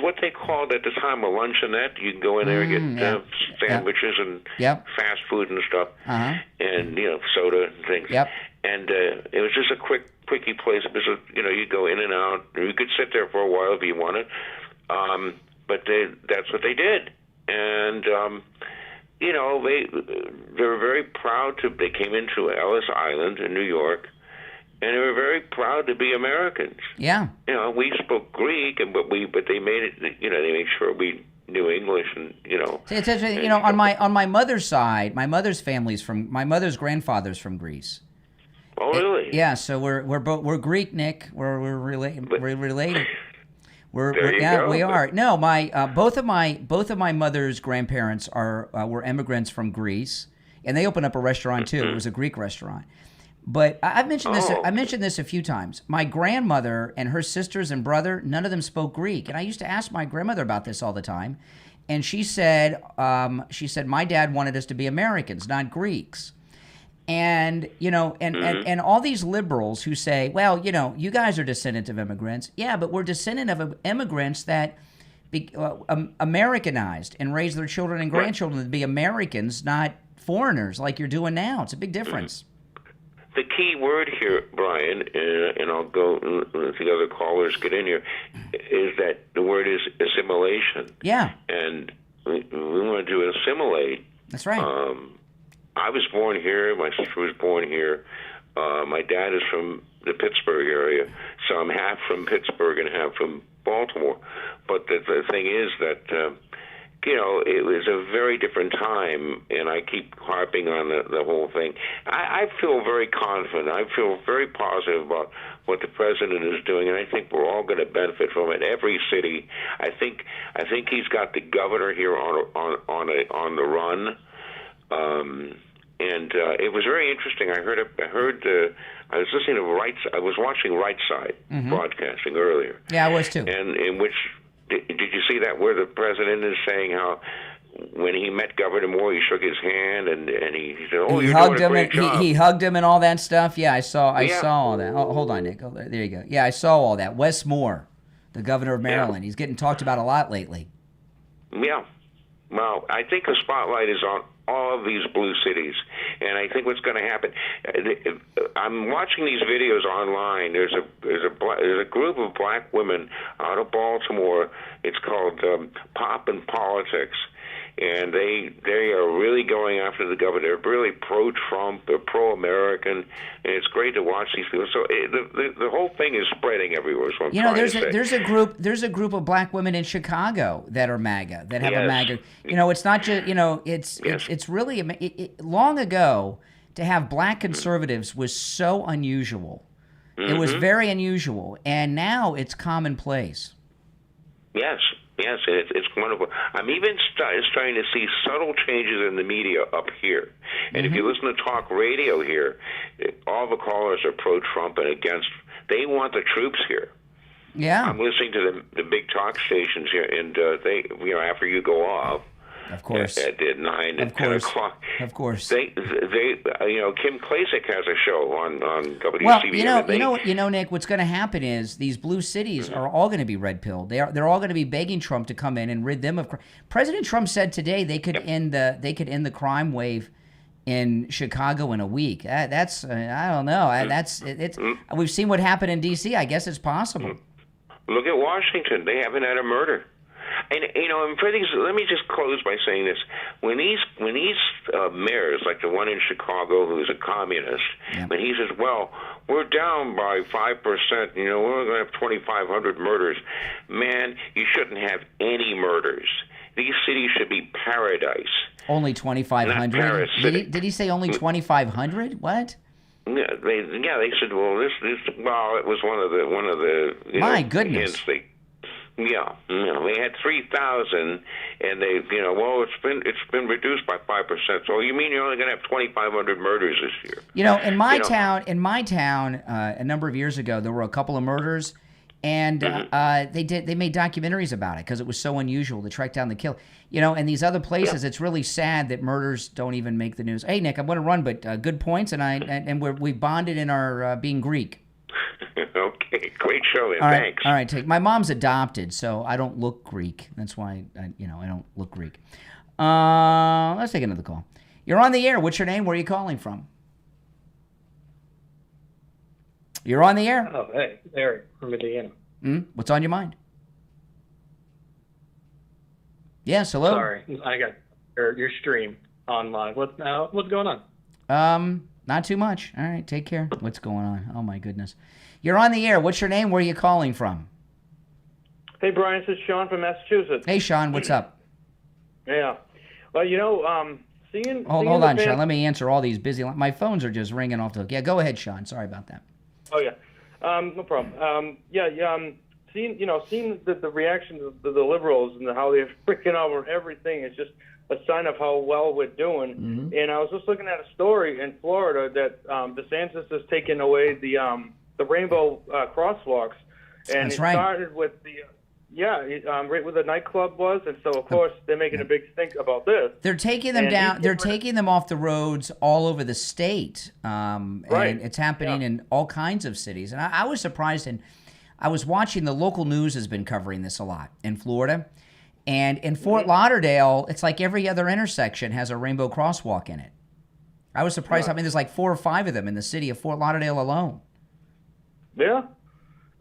what they called at the time a luncheonette. You can go in there and get sandwiches and fast food and stuff, and soda and things. Yep. And it was just a quickie place. It was you go in and out. You could sit there for a while if you wanted, but that's what they did. And they were very proud to. They came into Ellis Island in New York, and they were very proud to be Americans.
Yeah.
You know, we spoke Greek, but they made it. You know, they made sure we knew English, and you know.
It's interesting. You know, on my mother's side, my mother's grandfather's from Greece.
Oh, really?
Yeah. So we're Greek, Nick. We're related. We're related. We are. No, both of my mother's grandparents were immigrants from Greece, and they opened up a restaurant too. It was a Greek restaurant. But I've mentioned this. I mentioned this a few times. My grandmother and her sisters and brother, none of them spoke Greek, and I used to ask my grandmother about this all the time, and she said, my dad wanted us to be Americans, not Greeks. And you know, and all these liberals who say, well, you know, you guys are descendants of immigrants. Yeah, but we're descendant of immigrants that Americanized and raised their children and grandchildren to be Americans, not foreigners, like you're doing now. It's a big difference.
The key word here, Brian, and I'll go let the other callers get in here, is that the word is assimilation.
Yeah.
And we want to assimilate.
That's right.
I was born here. My sister was born here. My dad is from the Pittsburgh area, so I'm half from Pittsburgh and half from Baltimore. But the thing is that, you know, it was a very different time, and I keep harping on the whole thing. I feel very confident. I feel very positive about what the president is doing, and I think we're all going to benefit from it. Every city, I think he's got the governor here on the run. And it was very interesting. I was listening to I was watching Right Side broadcasting earlier.
Yeah, I was too.
And in which did you see that where the president is saying how when he met Governor Moore, he shook his hand and he said, "Oh, you're doing a great job."
He hugged him and all that stuff. Yeah, I saw all that. Oh, hold on, Nick. Oh, there you go. Yeah, I saw all that. Wes Moore, the governor of Maryland, he's getting talked about a lot lately.
Yeah. Well, I think the spotlight is on all of these blue cities, and I think what's going to happen. I'm watching these videos online. There's a group of black women out of Baltimore. It's called Pop and Politics, and they are really going after the governor. They're really pro-Trump. They're pro-American, and it's great to watch these people. So the whole thing is spreading everywhere. So
there's a group of black women in Chicago that are MAGA, that have a MAGA. You know, it's not just, you know, it's really long ago to have black conservatives was so unusual. It was very unusual, and now it's commonplace.
Yes. Yes, it's wonderful. I'm even starting to see subtle changes in the media up here. And if you listen to talk radio here, all the callers are pro-Trump and against. They want the troops here.
Yeah.
I'm listening to the big talk stations here, and they, you know, after you go off,
of course,
at 9 and 10 o'clock.
Of course.
They, you know, Kim Klacik has a show on WCBM.
Well, you know, Nick, what's going to happen is these blue cities are all going to be red pilled. They're all going to be begging Trump to come in and rid them of crime. President Trump said today they could end the crime wave in Chicago in a week. That's I don't know. It's we've seen what happened in D.C. I guess it's possible.
Look at Washington. They haven't had a murder. And you know, and for these, let me just close by saying this: when these mayors, like the one in Chicago, who's a communist, when he says, "Well, we're down by 5%, you know, we're going to have 2,500 murders," man, you shouldn't have any murders. These cities should be paradise.
Only 2,500. Did he say only 2,500? What?
Yeah, they said, well, it was one of the
my goodness.
Hints Yeah, they had 3,000, and they, well, it's been reduced by 5%. So you mean you're only going to have 2,500 murders this year?
You know, in my town, a number of years ago, there were a couple of murders, and they made documentaries about it because it was so unusual to track down the kill. You know, and these other places, it's really sad that murders don't even make the news. Hey, Nick, I'm going to run, but good points, and we bonded in our being Greek.
Okay, great show, man. Thanks.
All right, my mom's adopted, so I don't look Greek. That's why I don't look Greek. Let's take another call. You're on the air. What's your name? Where are you calling from? You're on the air.
Oh, hey, Eric from Indiana.
What's on your mind? Yes, hello.
Sorry, I got your stream on live. What's going on?
Not too much. All right, take care. What's going on? Oh, my goodness. You're on the air. What's your name? Where are you calling from?
Hey, Brian, this is Sean from Massachusetts.
Hey, Sean, what's up?
Yeah. Well, seeing...
Hold on, Sean. Let me answer all these busy... My phones are just ringing off the hook. Yeah, go ahead, Sean. Sorry about that.
Oh, yeah. No problem. Seeing the reaction of the liberals and how they're freaking out on everything is just a sign of how well we're doing. Mm-hmm. And I was just looking at a story in Florida that DeSantis has taken away the rainbow crosswalks. And
That's
it
right.
started with right where the nightclub was, and so of course they're making a big stink about this.
They're taking them down. They're taking them off the roads all over the state, and it's happening in all kinds of cities. And I was surprised, and I was watching. The local news has been covering this a lot in Florida, and in Fort Lauderdale, it's like every other intersection has a rainbow crosswalk in it. I was surprised. I mean, there's like 4 or 5 of them in the city of Fort Lauderdale alone.
Yeah.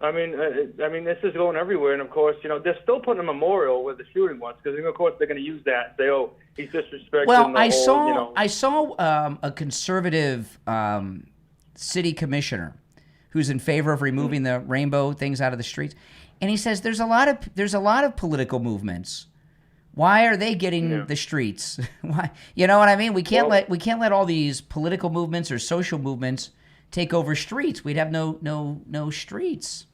I mean, this is going everywhere, and of course, they're still putting a memorial where the shooting was, because of course they're going to use that and say, "Oh, he's disrespecting."
Well, I saw a conservative city commissioner who's in favor of removing the rainbow things out of the streets, and he says there's a lot of political movements. Why are they getting the streets? Why? You know what I mean? We can't let all these political movements or social movements take over streets. We'd have no streets.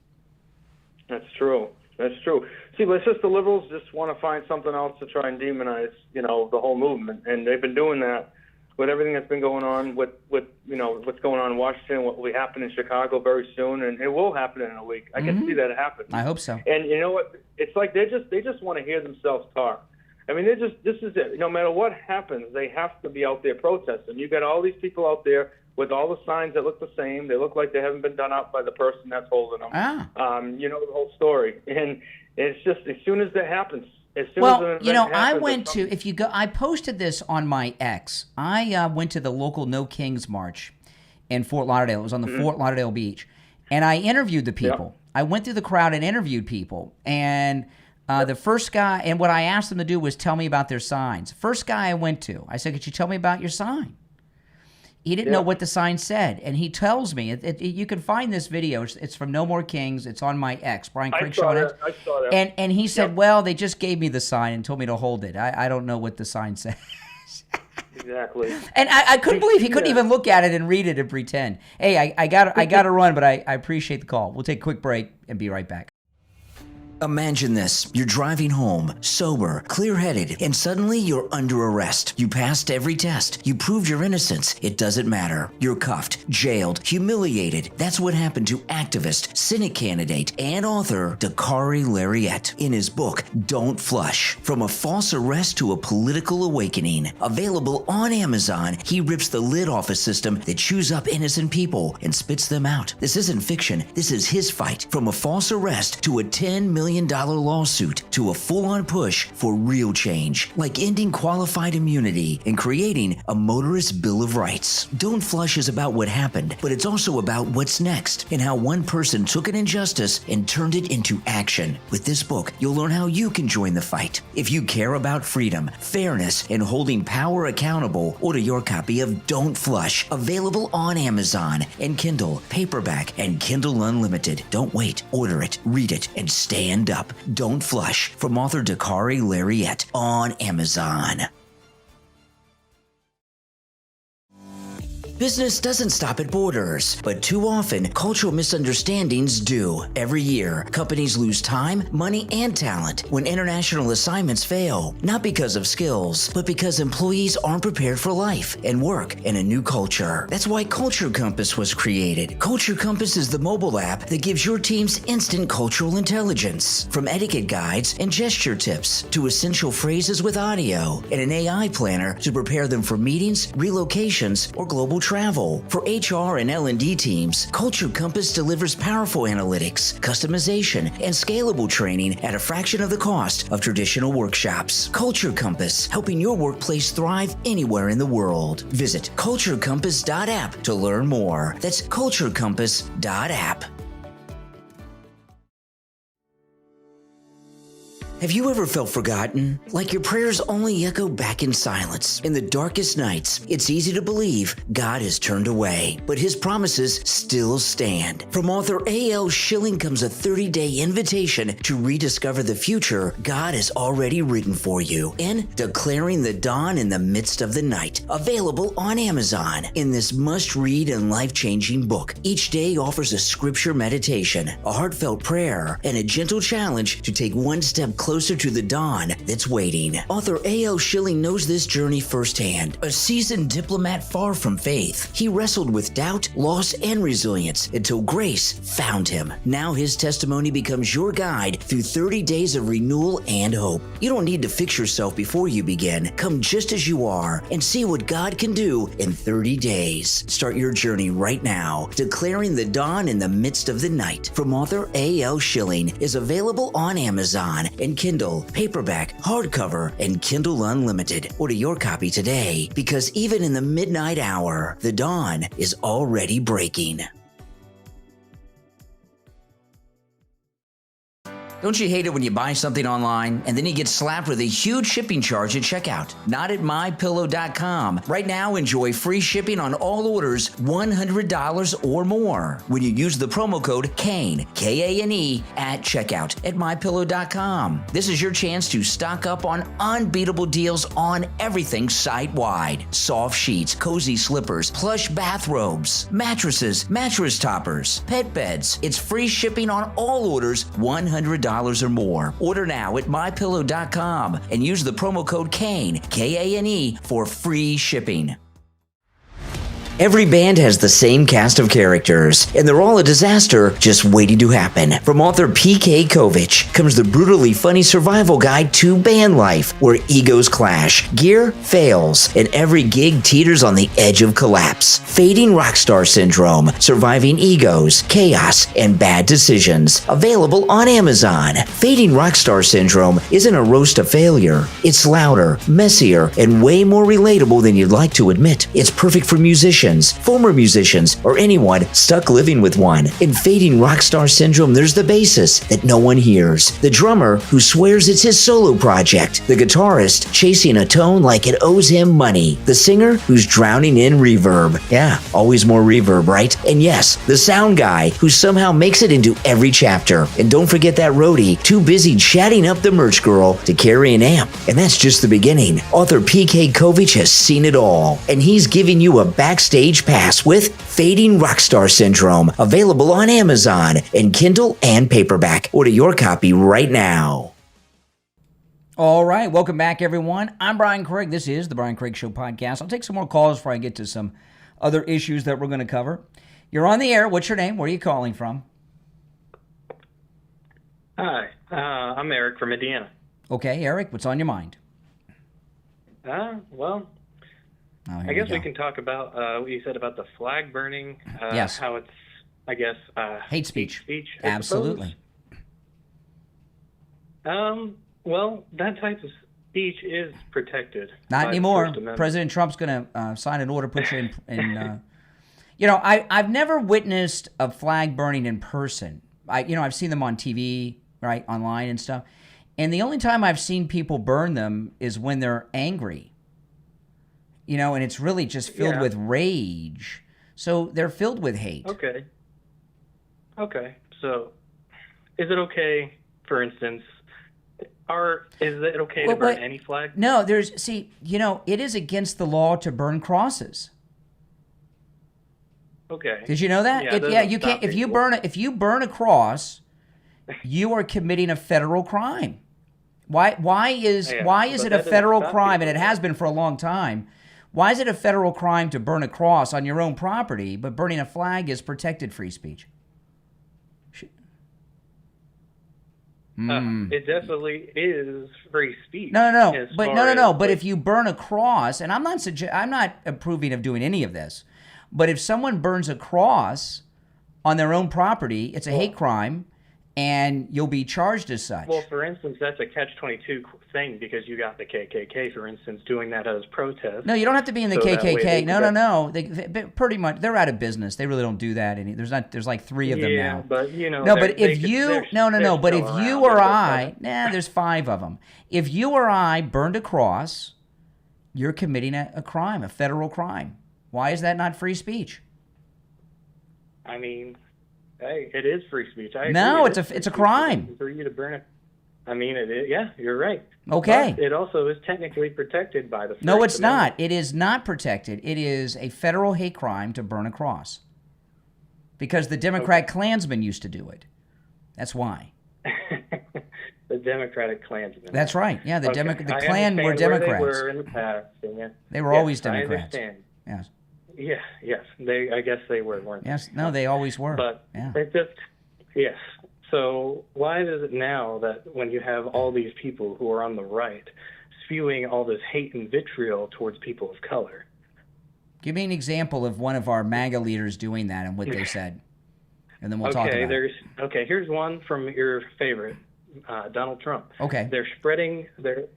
That's true. See, but it's just the liberals just want to find something else to try and demonize, the whole movement, and they've been doing that with everything that's been going on with what's going on in Washington, what will happen in Chicago very soon, and it will happen in a week. I can see that happen.
I hope so.
And you know what? It's like they just want to hear themselves talk. I mean, this is it. No matter what happens, they have to be out there protesting. You got all these people out there with all the signs that look the same. They look like they haven't been done up by the person that's holding them. The whole story. And it's just, as soon as that happens,
I posted this on my X. I went to the local No Kings March in Fort Lauderdale. It was on the Fort Lauderdale beach. And I interviewed the people. Yep. I went through the crowd and interviewed people. And the first guy, and what I asked them to do was tell me about their signs. First guy I went to, I said, "Could you tell me about your sign?" He didn't know what the sign said, and he tells me. You can find this video. It's from No More Kings. It's on my X, Brian Craig Show.
I saw that.
And he said, "Well, they just gave me the sign and told me to hold it. I don't know what the sign says."
Exactly.
And I couldn't believe he couldn't even look at it and read it and pretend. Hey, I got to run, but I appreciate the call. We'll take a quick break and be right back.
Imagine this. You're driving home, sober, clear-headed, and suddenly you're under arrest. You passed every test. You proved your innocence. It doesn't matter. You're cuffed, jailed, humiliated. That's what happened to activist, Senate candidate, and author Dakari Lariat in his book, Don't Flush. From a false arrest to a political awakening. Available on Amazon, he rips the lid off a system that chews up innocent people and spits them out. This isn't fiction. This is his fight. From a false arrest to a $10 million lawsuit to a full-on push for real change, like ending qualified immunity and creating a motorist bill of rights. Don't Flush is about what happened, but it's also about what's next and how one person took an injustice and turned it into action. With this book, you'll learn how you can join the fight. If you care about freedom, fairness, and holding power accountable, order your copy of Don't Flush, available on Amazon and Kindle, paperback, and Kindle Unlimited. Don't wait. Order it, read it, and stand up. Don't Flush, from author Dakari Lariat, on Amazon. Business doesn't stop at borders, but too often, cultural misunderstandings do. Every year, companies lose time, money, and talent when international assignments fail. Not because of skills, but because employees aren't prepared for life and work in a new culture. That's why Culture Compass was created. Culture Compass is the mobile app that gives your teams instant cultural intelligence. From etiquette guides and gesture tips to essential phrases with audio and an AI planner to prepare them for meetings, relocations, or global travel. For HR and L&D teams, Culture Compass delivers powerful analytics, customization, and scalable training at a fraction of the cost of traditional workshops. Culture Compass, helping your workplace thrive anywhere in the world. Visit culturecompass.app to learn more. That's culturecompass.app. Have you ever felt forgotten? Like your prayers only echo back in silence. In the darkest nights, it's easy to believe God has turned away, but his promises still stand. From author A.L. Schilling comes a 30-day invitation to rediscover the future God has already written for you in Declaring the Dawn in the Midst of the Night, available on Amazon. In this must-read and life-changing book, each day offers a scripture meditation, a heartfelt prayer, and a gentle challenge to take one step closer to the dawn that's waiting. Author A.L. Schilling knows this journey firsthand. A seasoned diplomat far from faith, he wrestled with doubt, loss, and resilience until grace found him. Now his testimony becomes your guide through 30 days of renewal and hope. You don't need to fix yourself before you begin. Come just as you are and see what God can do in 30 days. Start your journey right now. Declaring the Dawn in the Midst of the Night from author A.L. Schilling is available on Amazon and Kindle, paperback, hardcover, and Kindle Unlimited. Order your copy today, because even in the midnight hour, the dawn is already breaking. Don't you hate it when you buy something online and then you get slapped with a huge shipping charge at checkout? Not at MyPillow.com. Right now, enjoy free shipping on all orders $100 or more when you use the promo code KANE, K-A-N-E, at checkout at MyPillow.com. This is your chance to stock up on unbeatable deals on everything site-wide. Soft sheets, cozy slippers, plush bathrobes, mattresses, mattress toppers, pet beds. It's free shipping on all orders $100 or more. Order now at MyPillow.com and use the promo code KANE, K-A-N-E, for free shipping. Every band has the same cast of characters, and they're all a disaster just waiting to happen. From author P.K. Kovich comes the brutally funny survival guide to band life, where egos clash, gear fails, and every gig teeters on the edge of collapse. Fading Rockstar Syndrome, Surviving Egos, Chaos, and Bad Decisions. Available on Amazon. Fading Rockstar Syndrome isn't a roast of failure. It's louder, messier, and way more relatable than you'd like to admit. It's perfect for musicians, former musicians, or anyone stuck living with one. In Fading Rockstar Syndrome, there's the bassist that no one hears, the drummer who swears it's his solo project, the guitarist chasing a tone like it owes him money, the singer who's drowning in reverb. Yeah, always more reverb, right? And yes, the sound guy who somehow makes it into every chapter. And don't forget that roadie too busy chatting up the merch girl to carry an amp. And that's just the beginning. Author P.K. Kovich has seen it all, and he's giving you a backstage pass with Fading Rockstar Syndrome, available on Amazon and Kindle and paperback. Order your copy right now.
All right, welcome back, everyone. I'm Brian Craig. This is the Brian Craig Show podcast. I'll take some more calls before I get to some other issues that we're going to cover. You're on the air. What's your name? Where are you calling from?
Hi, I'm Eric from Indiana.
Okay, Eric, what's on your mind?
Well, I guess we can talk about what you said about the flag burning.
Yes.
How it's, I guess,
hate speech.
I
Absolutely.
Well, that type of speech is protected.
Not anymore. President Trump's going to sign an order, put you in you know, I've never witnessed a flag burning in person. I've seen them on TV, right, online and stuff. And the only time I've seen people burn them is when they're angry. And it's really just filled with rage. So they're filled with hate.
Okay. So is it okay, for instance, is it okay to burn any flag?
No, it is against the law to burn crosses.
Okay.
Did you know that? You can't. If you burn a cross, you are committing a federal crime. Why is it a federal crime? And it has been for a long time. Why is it a federal crime to burn a cross on your own property, but burning a flag is protected free speech?
It definitely is free speech.
No. But if you burn a cross, and I'm not approving of doing any of this, but if someone burns a cross on their own property, it's a hate crime, and you'll be charged as such.
Well, for instance, that's a catch-22 thing because you got the KKK, for instance, doing that as protest.
No, you don't have to be in the KKK. No. They pretty much, they're out of business. They really don't do that. There's like 3 of them now.
Yeah, but you know.
No, but if you But if you or I, there's 5 of them. If you or I burned a cross, you're committing a crime, a federal crime. Why is that not free speech?
I mean, hey, it is free speech.
No, it's a crime
for you to burn it. I mean, it is. Yeah, you're right.
Okay.
But it also is technically protected by the First
No, it's
Amendment.
not. It is not protected. It is a federal hate crime to burn a cross. Because the Democrat Klansmen used to do it. That's why.
The Democratic Klansmen.
That's right. Yeah, the Klan were Democrats.
They were in the past. Yeah.
They were always Democrats.
I understand.
Yes.
Yeah, yes. I guess they were, weren't they?
Yes. No, they always were.
But
yeah.
it just, yes. So why is it now that when you have all these people who are on the right spewing all this hate and vitriol towards people of color?
Give me an example of one of our MAGA leaders doing that and what they said, and then we'll talk about it.
Okay, here's one from your favorite, Donald Trump.
Okay.
They're spreading, they're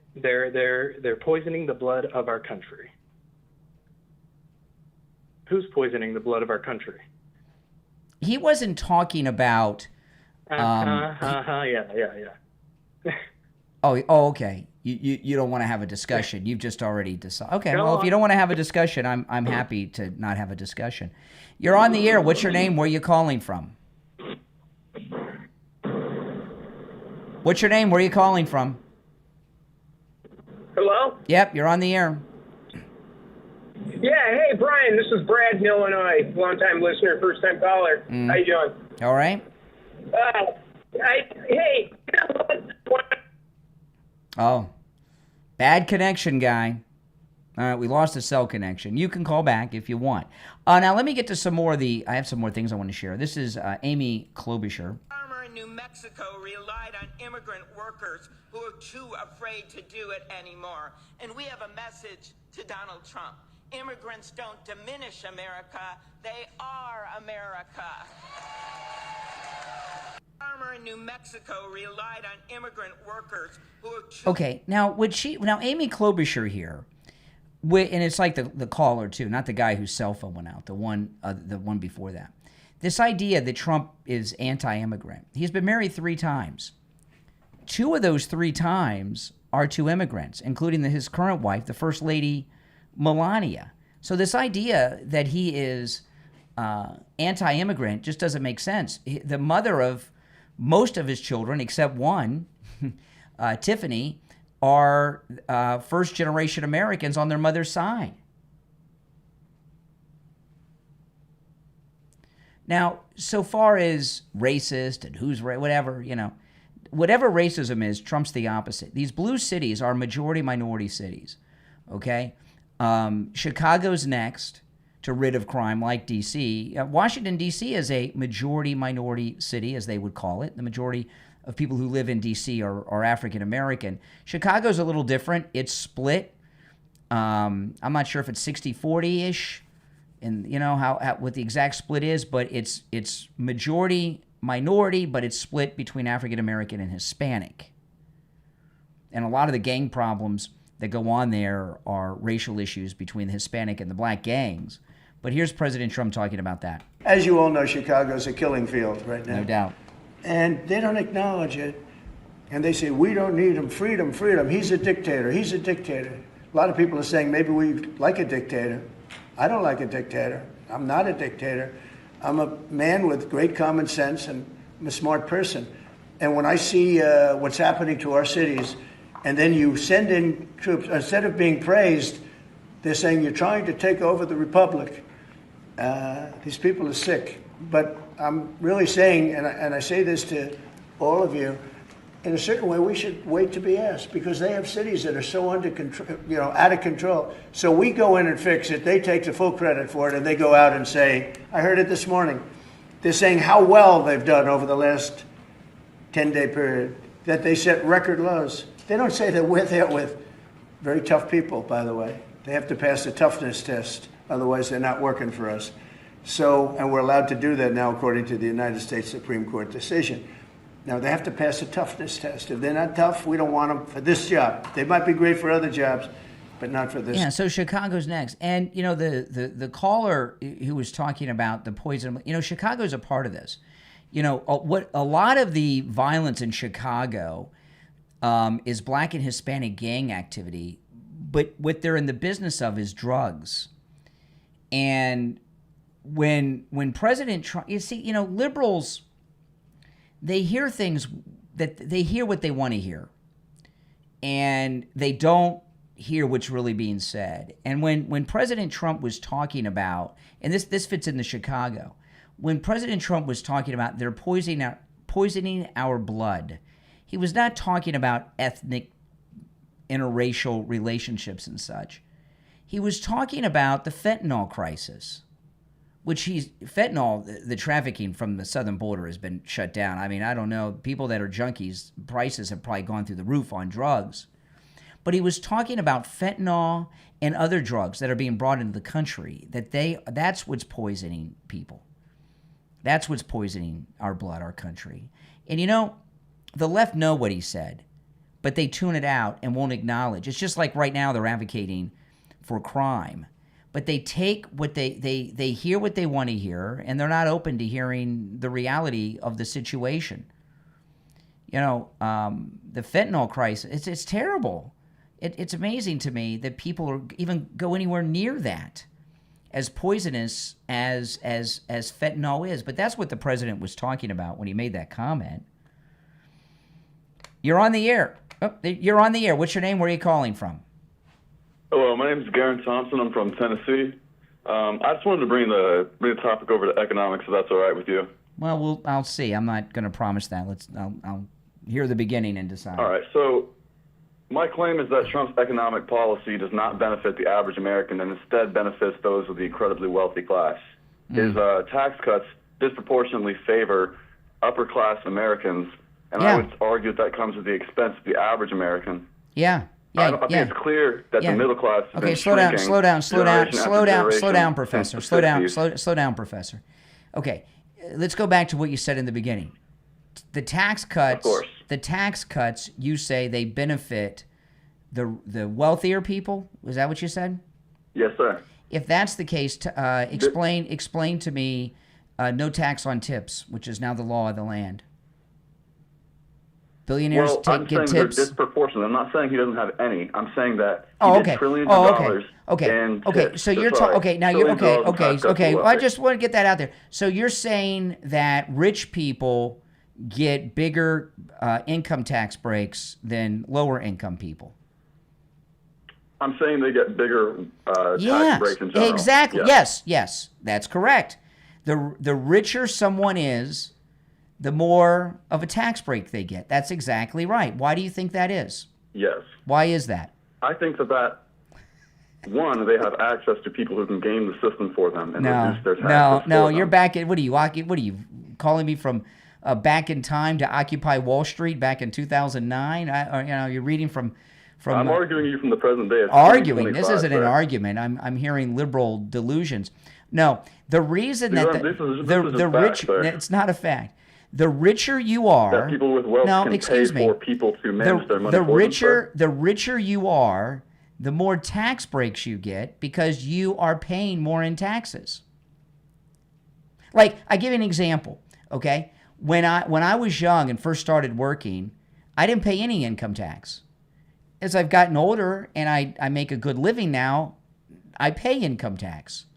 poisoning the blood of our country. Who's poisoning the blood of our country?
He wasn't talking about.
Yeah.
Oh, okay. You don't want to have a discussion. You've just already decided. Okay, well, if you don't want to have a discussion, I'm happy to not have a discussion. You're on the air. What's your name? Where are you calling from? What's your name? Where are you calling from?
Hello?
Yep, you're on the air.
Yeah, hey, Brian, this is Brad in Illinois, long-time listener, first-time caller. How you doing?
All right.
Hey.
Oh, bad connection, guy. All right, we lost the cell connection. You can call back if you want. Now, let me get to some more of the... I have some more things I want to share. This is Amy Klobuchar.
Farmer in New Mexico relied on immigrant workers who are too afraid to do it anymore. And we have a message to Donald Trump. Immigrants don't diminish America. They are America. Farmer in New Mexico relied on immigrant workers who are too...
Okay, now Amy Klobuchar here, and it's like the caller too, not the guy whose cell phone went out, the one before that. This idea that Trump is anti-immigrant. He's been married 3 times. 2 of those 3 times are to immigrants, including his current wife, the First Lady Melania. So this idea that he is anti-immigrant just doesn't make sense. The mother of most of his children, except one, Tiffany, are first-generation Americans on their mother's side. Now, so far as racist and who's whatever, whatever racism is, Trump's the opposite. These blue cities are majority-minority cities, okay? Chicago's next to rid of crime, like D.C. Washington, D.C. is a majority-minority city, as they would call it. The majority of people who live in D.C. are African-American. Chicago's a little different. It's split. I'm not sure if it's 60-40-ish, and how what the exact split is, but it's majority-minority, but it's split between African-American and Hispanic. And a lot of the gang problems that go on there are racial issues between the Hispanic and the black gangs. But here's President Trump talking about that.
As you all know, Chicago's a killing field right now.
No doubt.
And they don't acknowledge it. And they say, we don't need him, freedom, freedom. He's a dictator, he's a dictator. A lot of people are saying maybe we like a dictator. I don't like a dictator. I'm not a dictator. I'm a man with great common sense, and I'm a smart person. And when I see what's happening to our cities, and then you send in troops, instead of being praised, they're saying you're trying to take over the republic. These people are sick. But I'm really saying, and I say this to all of you, in a certain way, we should wait to be asked, because they have cities that are so under control, out of control. So we go in and fix it. They take the full credit for it, and they go out and say, I heard it this morning. They're saying how well they've done over the last 10-day period, that they set record lows. They don't say that we're there with very tough people, by the way. They have to pass the toughness test. Otherwise, they're not working for us. So, and we're allowed to do that now according to the United States Supreme Court decision. Now, they have to pass a toughness test. If they're not tough, we don't want them for this job. They might be great for other jobs, but not for this.
Yeah, so Chicago's next. And, you know, the caller who was talking about the poison, you know, Chicago's a part of this. You know, what a lot of the violence in Chicago is Black and Hispanic gang activity, but what they're in the business of is drugs. And when President Trump, you see, you know, liberals, they hear things that they hear what they want to hear, and they don't hear what's really being said. And when President Trump was talking about, and this fits into Chicago, when President Trump was talking about they're poisoning our blood, he was not talking about ethnic, interracial relationships and such. He was talking about the fentanyl crisis, which fentanyl, the trafficking from the southern border has been shut down. I mean, I don't know, people that are junkies, prices have probably gone through the roof on drugs. But he was talking about fentanyl and other drugs that are being brought into the country, that's what's poisoning people. That's what's poisoning our blood, our country. And you know, the left know what he said, but they tune it out and won't acknowledge. It's just like right now they're advocating for crime. But they take what they hear what they want to hear, and they're not open to hearing the reality of the situation. You know, the fentanyl crisis, it's terrible. It's amazing to me that people even go anywhere near that, as poisonous as fentanyl is. But that's what the president was talking about when he made that comment. You're on the air. Oh, you're on the air. What's your name? Where are you calling from?
Hello, my name is Garen Thompson. I'm from Tennessee. I just wanted to bring the topic over to economics, if that's all right with you.
Well, I'll see. I'm not going to promise that. I'll hear the beginning and decide.
All right. So my claim is that Trump's economic policy does not benefit the average American and instead benefits those of the incredibly wealthy class. His tax cuts disproportionately favor upper-class Americans, and I would argue that comes at the expense of the average American.
Yeah.
I think it's clear that the middle class has been
slow down, Professor. Slow down, Professor. Okay, let's go back to what you said in the beginning. The tax cuts,
of course.
The tax cuts, you say they benefit the wealthier people? Was that what you said?
Yes, sir.
If that's the case, explain to me no tax on tips, which is now the law of the land. Billionaires get tips.
They're disproportionate. I'm not saying he doesn't have any. I'm saying that he gets trillions of dollars.
Okay. So you're talking. Okay. Now you. Okay. Well, I just want to get that out there. So you're saying that rich people get bigger income tax breaks than lower income people.
I'm saying they get bigger tax breaks in general.
Exactly. Yes. That's correct. The richer someone is, the more of a tax break they get. That's exactly right. Why do you think that is?
Yes.
Why is that?
I think that one, they have access to people who can game the system for them and reduce their taxes.
No. You're back at what are you calling me from back in time to Occupy Wall Street back in 2009? You're reading from.
I'm arguing you from the present day.
Arguing. This isn't an argument. I'm hearing liberal delusions. No, the reason that the rich. It's not a fact. The richer you are,
that people with wealth can pay for people to manage their money
the richer you are, the more tax breaks you get because you are paying more in taxes. Like, I give you an example, okay? When I was young and first started working, I didn't pay any income tax. As I've gotten older and I make a good living now, I pay income tax,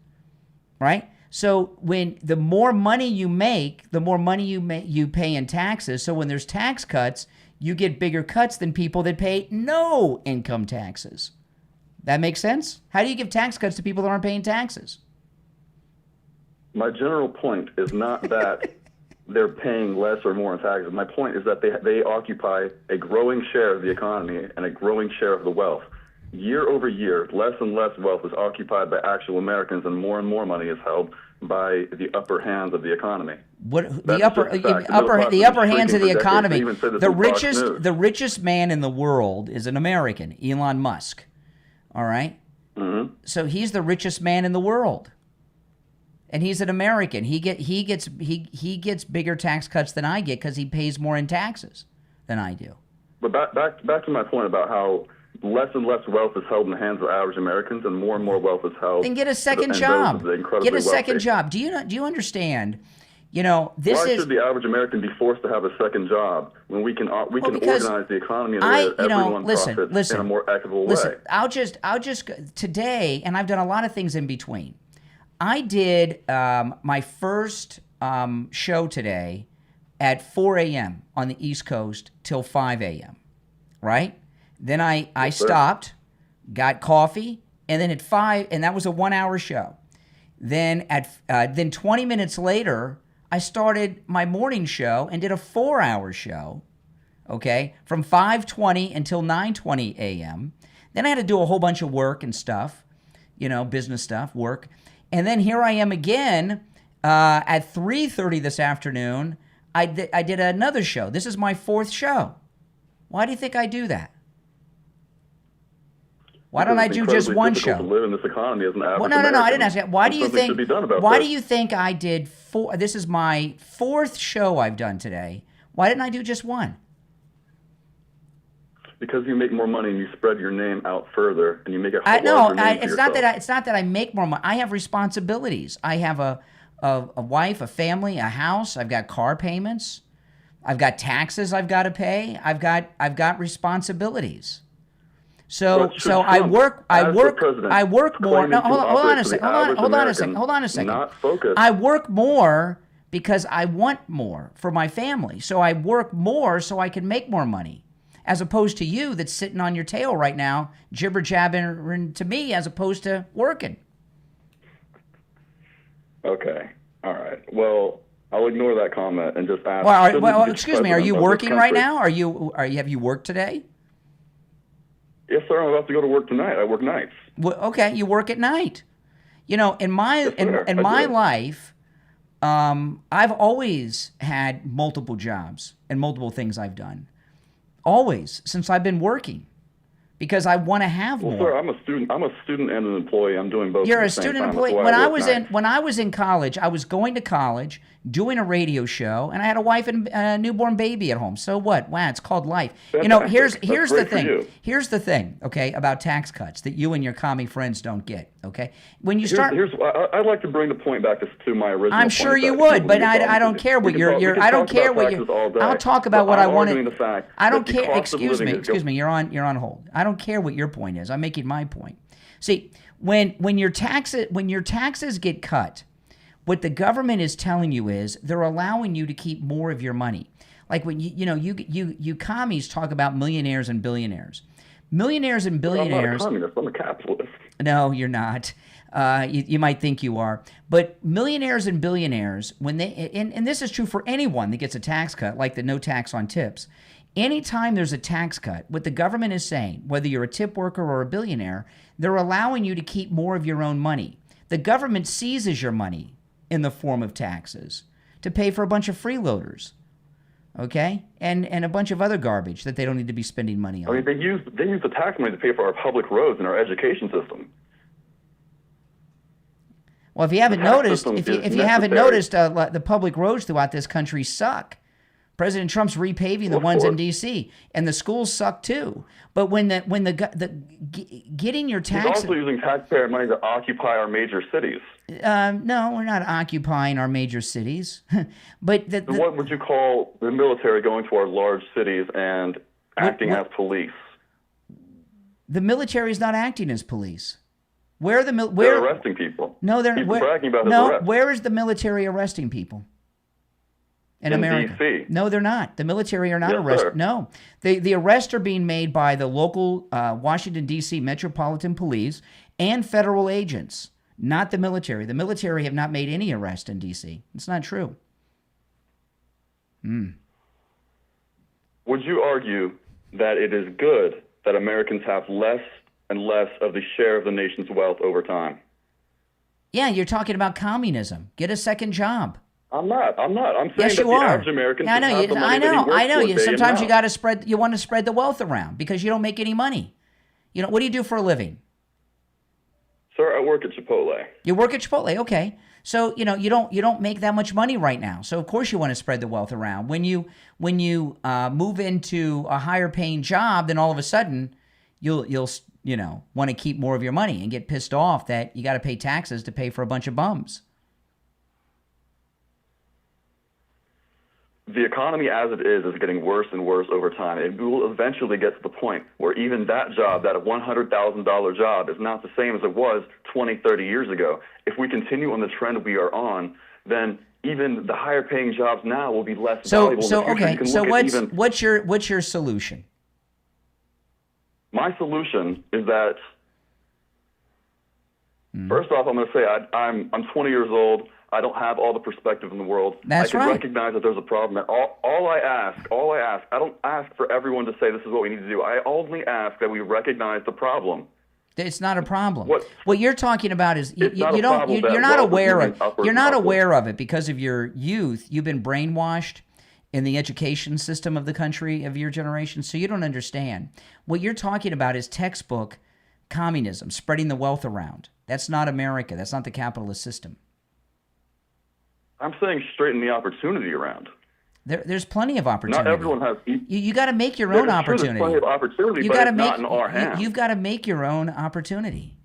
right? So when the more money you make, the more money you pay in taxes. So when there's tax cuts, you get bigger cuts than people that pay no income taxes. That makes sense? How do you give tax cuts to people that aren't paying taxes?
My general point is not that they're paying less or more in taxes. My point is that they occupy a growing share of the economy and a growing share of the wealth. Year over year, less and less wealth is occupied by actual Americans, and more money is held by the upper hands of the economy.
The upper hands of the economy? The richest man in the world is an American, Elon Musk. All right?
Mm-hmm.
So he's the richest man in the world. And he's an American. He gets bigger tax cuts than I get because he pays more in taxes than I do.
But back to my point about how less and less wealth is held in the hands of average Americans, and more wealth is held.
Then get a second job. Get a second job. Do you understand? You know, this
Why should the average American be forced to have a second job when we can organize the economy in a way that everyone profits in a more equitable way?
I'll just today, and I've done a lot of things in between. I did my first show today at 4 a.m. on the East Coast till 5 a.m., right? Then I stopped, got coffee, and then at 5, and that was a 1-hour show. Then then 20 minutes later, I started my morning show and did a 4-hour show, okay, from 5:20 until 9:20 a.m. Then I had to do a whole bunch of work and stuff, you know, business stuff, work. And then here I am again at 3:30 this afternoon. I did another show. This is my 4th show. Why do you think I do that? Why don't I do just one show?
To live in this economy as an average
no, I didn't ask that. Why do you think?
Why
do you think I did 4? This is my 4th show I've done today. Why didn't I do just one?
Because you make more money and you spread your name out further, and you make a whole larger name for yourself.
It's not that I make more money. I have responsibilities. I have a wife, a family, a house. I've got car payments. I've got taxes I've got to pay. I've got responsibilities. So I work more. No, hold on a second.
Not focused.
I work more because I want more for my family. So I work more so I can make more money, as opposed to you that's sitting on your tail right now, jibber jabbering to me as opposed to working.
Okay. All right. Well, I'll ignore that comment and just ask.
Well, excuse me. Are you working right now? Have you worked today?
Yes, sir. I'm about to go to work tonight. I work nights.
Well, okay, you work at night. You know, in my life, I've always had multiple jobs and multiple things I've done. Always, since I've been working, because I want to have more.
Sir, I'm a student and an employee. I'm doing both.
You're a student employee. When I was in college, I was going to college, doing a radio show, and I had a wife and a newborn baby at home. So what? Wow, it's called life.
Fantastic.
You know, here's the thing. Here's the thing, okay, about tax cuts that you and your commie friends don't get, okay? When you start,
I'd like to bring the point back to my original.
I'm sure you would, but I don't care what you're. I don't care what you. I'll talk about what I wanted. I don't care. Excuse me. You're on hold. I don't care what your point is. I'm making my point. See, when your taxes get cut, what the government is telling you is they're allowing you to keep more of your money. Like when you commies talk about millionaires and billionaires. Millionaires and billionaires.
I'm not a communist. I'm a capitalist.
No, you're not. You might think you are. But millionaires and billionaires, when they and this is true for anyone that gets a tax cut, like the no tax on tips. Anytime there's a tax cut, what the government is saying, whether you're a tip worker or a billionaire, they're allowing you to keep more of your own money. The government seizes your money in the form of taxes to pay for a bunch of freeloaders, okay? And a bunch of other garbage that they don't need to be spending money on.
I mean, they use the tax money to pay for our public roads and our education system.
Well, if you haven't noticed, the public roads throughout this country suck. President Trump's repaving the ones in D.C. and the schools suck too. But when getting your taxes,
he's also using taxpayer money to occupy our major cities.
No, we're not occupying our major cities. But
what would you call the military going to our large cities and acting as police? The
military is not acting as police. They're
arresting people.
No, they're
bragging about his arrest.
Where is the military arresting people? In America.
DC.
No, they're not. The military are not arresting. No. The arrests are being made by the local Washington, D.C. Metropolitan Police and federal agents, not the military. The military have not made any arrest in D.C. It's not true.
Would you argue that it is good that Americans have less and less of the share of the nation's wealth over time?
Yeah, you're talking about communism. Get a second job.
I'm not. I'm saying
yes,
that
you
the
are.
average American
I know. I know. Sometimes you want to spread the wealth around because you don't make any money. You know, what do you do for a living?
Sir, I work at Chipotle.
You work at Chipotle, okay. So, you don't make that much money right now. So, of course, you want to spread the wealth around. When you move into a higher paying job, then all of a sudden you'll want to keep more of your money and get pissed off that you got to pay taxes to pay for a bunch of bums.
The economy as it is getting worse and worse over time. It will eventually get to the point where even that job, that $100,000 job, is not the same as it was 20, 30 years ago. If we continue on the trend we are on, then even the higher paying jobs now will be less valuable.
What's your solution?
My solution is that, first off, I'm going to say I'm 20 years old. I don't have all the perspective in the world.
That's right.
I can recognize that there's a problem. And all I ask, I don't ask for everyone to say this is what we need to do. I only ask that we recognize the problem.
It's not a problem. What you're talking about is you're not aware of it because of your youth. You've been brainwashed in the education system of the country of your generation, so you don't understand. What you're talking about is textbook communism, spreading the wealth around. That's not America. That's not the capitalist system.
I'm saying straighten the opportunity around.
There's plenty of opportunity.
Not everyone has.
You got to make your own opportunity.
There's plenty of opportunity, but it's not in our hands.
You've got to make your own opportunity.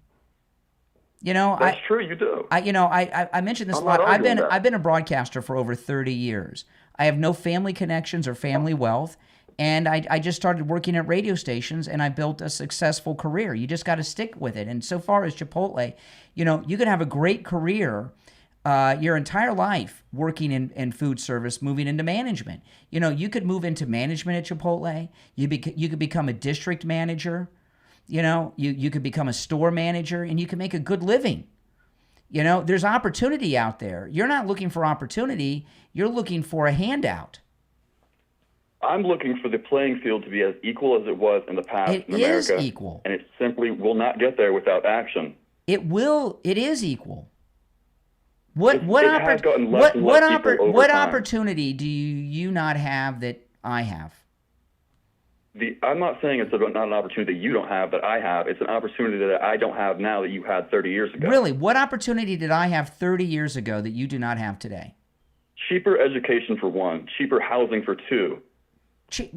That's
true. You do.
I mentioned this a lot. I've been a broadcaster for over 30 years. I have no family connections or family wealth, and I just started working at radio stations, and I built a successful career. You just got to stick with it. And so far as Chipotle, you can have a great career your entire life working in food service, moving into management. You could move into management at Chipotle. You could become a district manager. You could become a store manager, and you can make a good living. There's opportunity out there. You're not looking for opportunity. You're looking for a handout.
I'm looking for the playing field to be as equal as it was in the past in America.
It is equal.
And it simply will not get there without action.
It is equal. What opportunity do you not have that I have?
I'm not saying it's not an opportunity that you don't have that I have. It's an opportunity that I don't have now that you had 30 years ago.
Really? What opportunity did I have 30 years ago that you do not have today?
Cheaper education for one. Cheaper housing for two.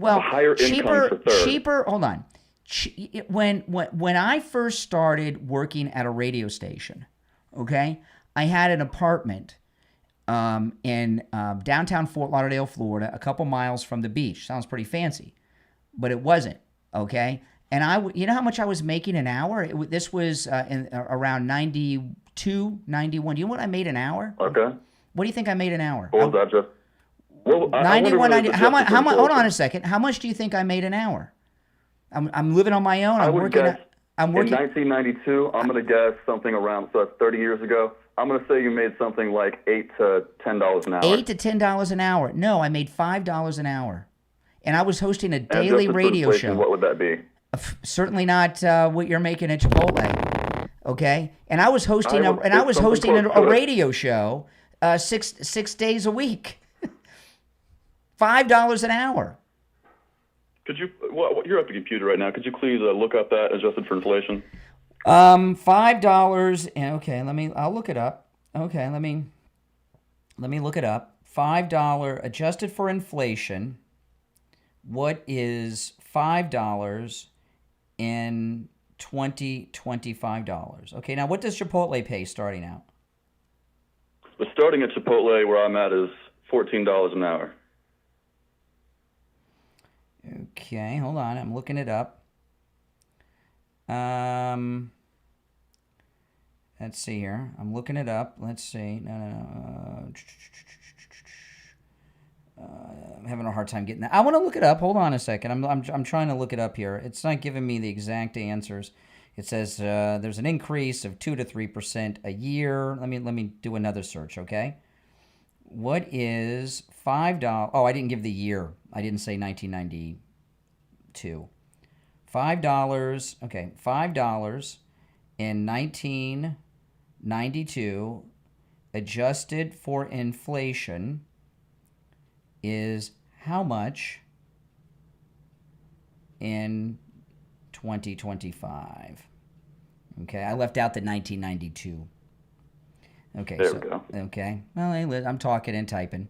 Higher income for third. Cheaper. Hold on. When I first started working at a radio station, okay, I had an apartment in downtown Fort Lauderdale, Florida, a couple miles from the beach. Sounds pretty fancy, but it wasn't, okay? And you know how much I was making an hour? This was around 92, 91. Do you know what I made an hour?
Okay.
What do you think I made an hour?
What was that, Jeff? Well,
91, 90. How much? Hold on a second. How much do you think I made an hour? I'm living on my own. I'm working.
In 1992, I'm going to guess something around, so that's 30 years ago. I'm going to say you made something like $8 to $10 an hour.
$8 to $10 an hour. No, I made $5 an hour. And I was hosting a daily radio show.
What would that be?
Certainly not what you're making at Chipotle. Okay? And I was hosting a radio show 6 days a week. $5 an hour.
Could you? Well, you're at the computer right now. Could you please look up that adjusted for inflation?
$5. Okay, I'll look it up. Okay, let me look it up. $5 adjusted for inflation. What is $5 in $25? Okay, now what does Chipotle pay starting out?
The starting at Chipotle where I'm at is $14 an hour.
Okay, hold on. I'm looking it up. Let's see here. I'm looking it up. Let's see. No. I'm having a hard time getting that. I want to look it up. Hold on a second. I'm trying to look it up here. It's not giving me the exact answers. It says there's an increase of 2 to 3% a year. Let me do another search. Okay. What is $5? Oh, I didn't give the year. I didn't say 1992. $5. Okay, $5 in 1992, adjusted for inflation, is how much in 2025? Okay, I left out the 1992. Okay.
There we go.
Okay. Well, hey, I'm talking and typing.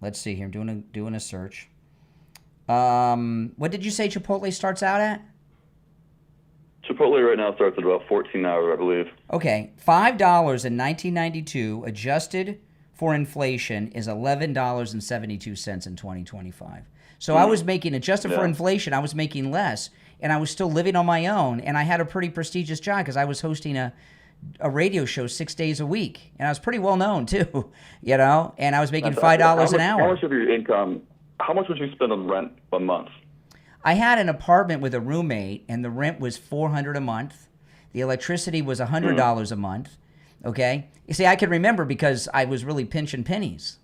Let's see here. I'm doing a search. What did you say Chipotle starts out at?
Chipotle right now starts at about $14, I believe.
Okay, $5 in 1992, adjusted for inflation, is $11.72 in 2025. So I was making, adjusted for inflation, I was making less, and I was still living on my own, and I had a pretty prestigious job because I was hosting a radio show 6 days a week, and I was pretty well known too, and I was making $5 an hour.
How much of your income? How much would you spend on rent a month?
I had an apartment with a roommate, and the rent was $400 a month. The electricity was $100 a month. Okay, you see, I can remember because I was really pinching pennies,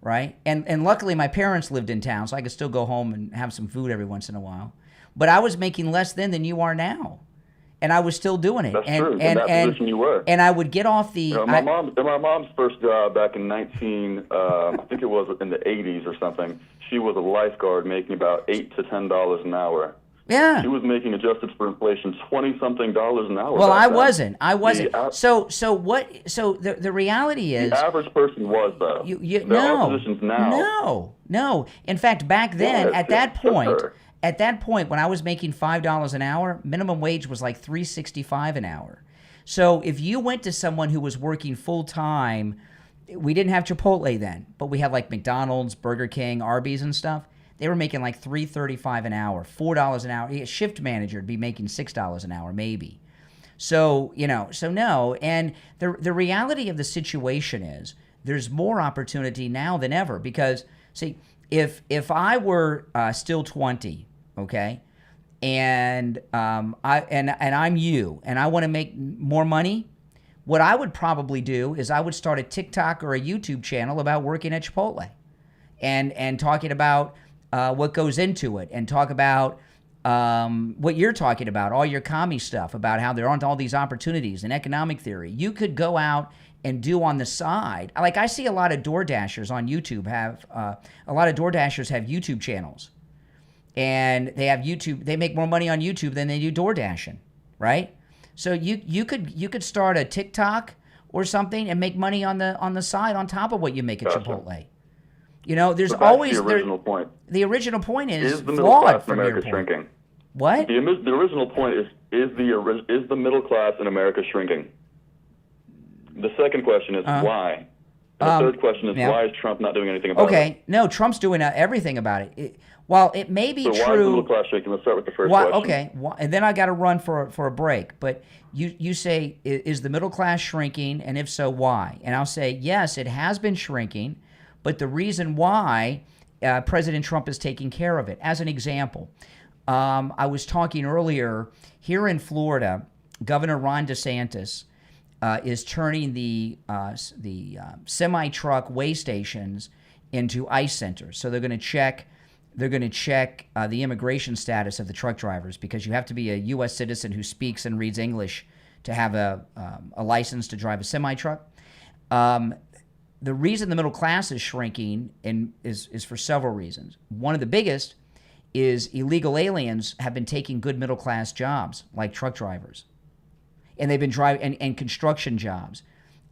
right? And luckily, my parents lived in town, so I could still go home and have some food every once in a while. But I was making less then than you are now, and I was still doing it.
That's true. In that position you were.
And I would get off the.
My mom's first job back in I think it was in the 80s or something. She was a lifeguard making about $8 to $10 an hour.
Yeah.
She was making, adjusted for inflation, $20-something an hour.
Well, I wasn't. So the reality is,
the average person was, though. There are positions now.
No. In fact, back then, at that point, when I was making $5 an hour, minimum wage was like $3.65 an hour. So if you went to someone who was working full time, we didn't have Chipotle then, but we had like McDonald's, Burger King, Arby's and stuff. They were making like $3.35 an hour, $4 an hour. A shift manager would be making $6 an hour, maybe. So no. And the reality of the situation is there's more opportunity now than ever because, see, if I were still 20, okay, and I'm you, and I want to make more money, what I would probably do is I would start a TikTok or a YouTube channel about working at Chipotle and talking about what goes into it and talk about what you're talking about, all your commie stuff about how there aren't all these opportunities in economic theory. You could go out and do on the side. Like I see a lot of DoorDashers on YouTube have YouTube channels. And they have YouTube, they make more money on YouTube than they do DoorDashing, right? So you could start a TikTok or something and make money on the side on top of what you make at Chipotle. There's always
the original point.
The original point is
the middle class
flawed
in America shrinking?
What?
The original point is the middle class in America shrinking? The second question is why. The third question is why is Trump not doing anything about it?
Okay, no, Trump's doing everything about it. While it may be
so
true.
Why is the middle class shrinking? Let's start with the first question.
Okay, and then I got to run for a break. But you say, is the middle class shrinking, and if so, why? And I'll say, yes, it has been shrinking, but the reason why President Trump is taking care of it. As an example, I was talking earlier here in Florida, Governor Ron DeSantis is turning the semi-truck weigh stations into ICE centers. So they're going to check the immigration status of the truck drivers because you have to be a U.S. citizen who speaks and reads English to have a license to drive a semi-truck. The reason the middle class is shrinking is for several reasons. One of the biggest is illegal aliens have been taking good middle class jobs like truck drivers, and they've been driving and construction jobs,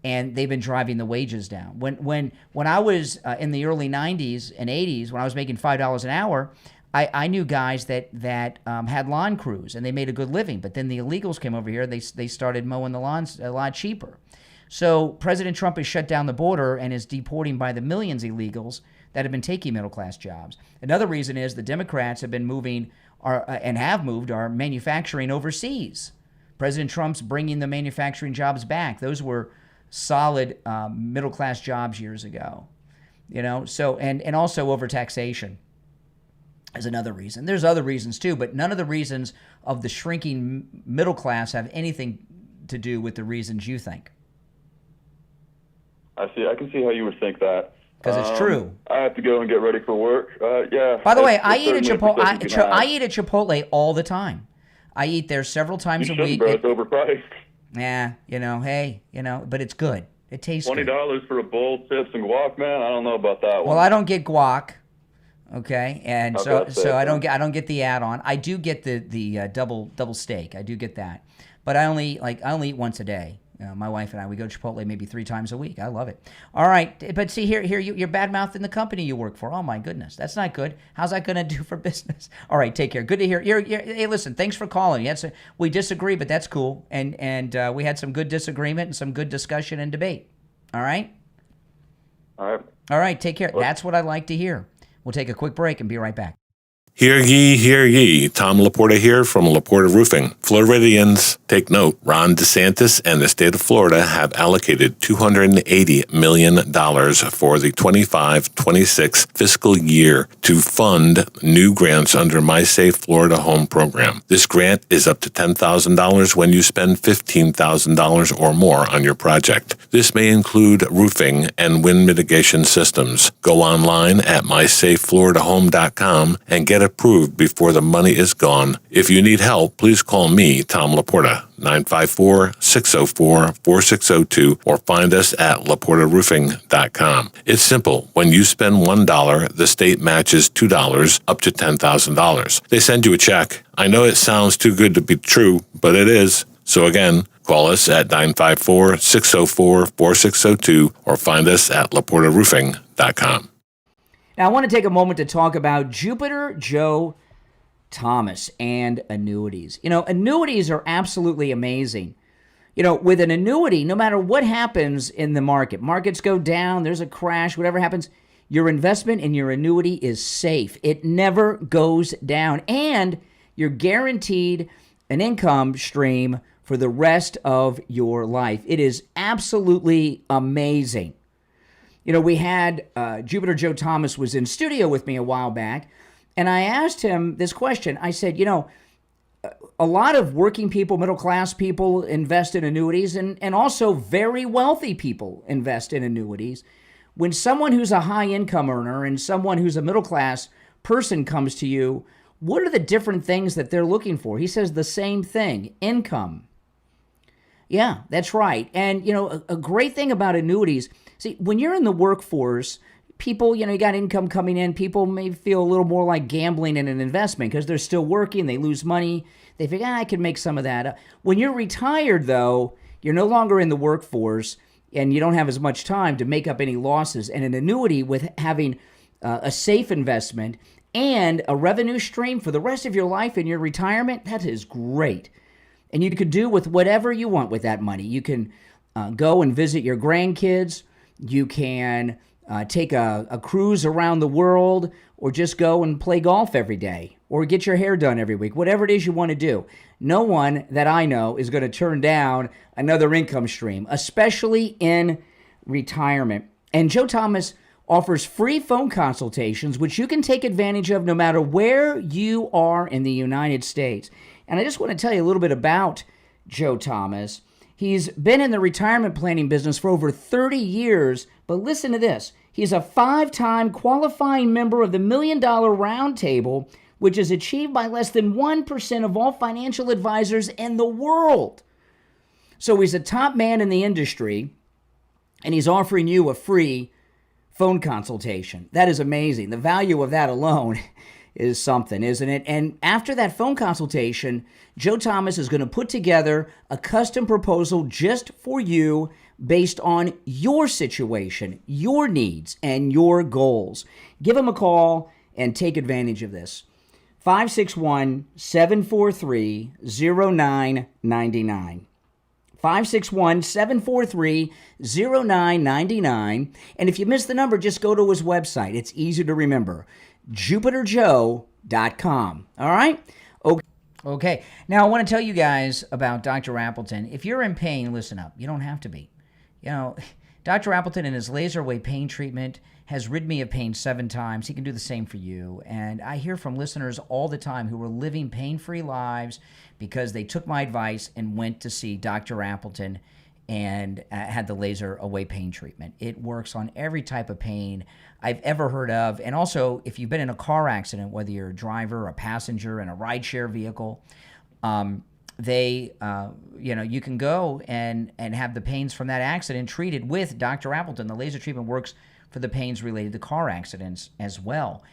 and they've been driving the wages down. When I was in the early 90s and 80s, when I was making $5 an hour, I knew guys that had lawn crews and they made a good living. But then the illegals came over here. They started mowing the lawns a lot cheaper. So President Trump has shut down the border and is deporting by the millions illegals that have been taking middle class jobs. Another reason is the Democrats have been moving our manufacturing overseas. President Trump's bringing the manufacturing jobs back. Those were solid middle class jobs years ago, So and also overtaxation is another reason. There's other reasons too, but none of the reasons of the shrinking middle class have anything to do with the reasons you think.
I can see how you would think that.
Because it's true.
I have to go and get ready for work. Yeah.
By the way, I eat at Chipotle all the time. I eat there several times a week.
It's overpriced.
Yeah, but it's good. It tastes good.
$20 for a bowl, chips, and guac, man. I don't know about that one.
Well, I don't get guac, okay, and so I don't get the add-on. I do get the double steak. I do get that, but I only eat once a day. My wife and I, we go to Chipotle maybe 3 times a week. I love it. All right, but see here, you're bad-mouthing the company you work for. Oh my goodness, that's not good. How's that going to do for business? All right, take care. Good to hear. Hey, listen, thanks for calling. We disagree, but that's cool. And we had some good disagreement and some good discussion and debate. All right.
All right.
All right, take care. That's what I like to hear. We'll take a quick break and be right back.
Hear ye, hear ye. Tom Laporta here from Laporta Roofing. Floridians, take note. Ron DeSantis and the state of Florida have allocated $280 million for the 25-26 fiscal year to fund new grants under My Safe Florida Home program. This grant is up to $10,000 when you spend $15,000 or more on your project. This may include roofing and wind mitigation systems. Go online at mysafefloridahome.com and get approved before the money is gone. If you need help, please call me, Tom Laporta, 954-604-4602, or find us at laportaroofing.com. It's simple. When you spend $1, the state matches $2 up to $10,000. They send you a check. I know it sounds too good to be true, but it is. So again, call us at 954-604-4602 or find us at laportaroofing.com.
Now, I want to take a moment to talk about Jupiter Joe Thomas and annuities. Annuities are absolutely amazing. With an annuity, no matter what happens in the markets go down, there's a crash, whatever happens, your investment in your annuity is safe. It never goes down. And you're guaranteed an income stream for the rest of your life. It is absolutely amazing. We had Jupiter Joe Thomas was in studio with me a while back, and I asked him this question. I said, a lot of working people, middle-class people invest in annuities, and also very wealthy people invest in annuities. When someone who's a high-income earner and someone who's a middle-class person comes to you, what are the different things that they're looking for? He says the same thing, income. Yeah, that's right. And, a great thing about annuities, see, when you're in the workforce, people, you got income coming in, people may feel a little more like gambling in an investment because they're still working, they lose money, they think, I can make some of that. When you're retired, though, you're no longer in the workforce and you don't have as much time to make up any losses. And an annuity with having a safe investment and a revenue stream for the rest of your life in your retirement, that is great. And you could do with whatever you want with that money. You can go and visit your grandkids. You can take a cruise around the world, or just go and play golf every day, or get your hair done every week. Whatever it is you want to do. No one that I know is going to turn down another income stream, especially in retirement. And Joe Thomas offers free phone consultations, which you can take advantage of no matter where you are in the United States. And I just want to tell you a little bit about Joe Thomas. He's been in the retirement planning business for over 30 years, but listen to this. He's a 5-time qualifying member of the $1 Million Roundtable, which is achieved by less than 1% of all financial advisors in the world. So he's a top man in the industry, and he's offering you a free phone consultation. That is amazing. The value of that alone is something, isn't it? And after that phone consultation, Joe Thomas is going to put together a custom proposal just for you based on your situation, your needs, and your goals. Give him a call and take advantage of this. 561-743-0999. 561-743-0999. And if you missed the number, just go to his website. It's easy to remember. JupiterJoe.com. All right? Okay. Now, I want to tell you guys about Dr. Appleton. If you're in pain, listen up. You don't have to be. Dr. Appleton and his laser wave pain treatment has rid me of pain 7 times. He can do the same for you. And I hear from listeners all the time who are living pain-free lives because they took my advice and went to see Dr. Appleton and had the laser away pain treatment. It works on every type of pain I've ever heard of. And also, if you've been in a car accident, whether you're a driver, a passenger in a rideshare vehicle, you can go and have the pains from that accident treated with Dr. Appleton. The laser treatment works for the pains related to car accidents as well.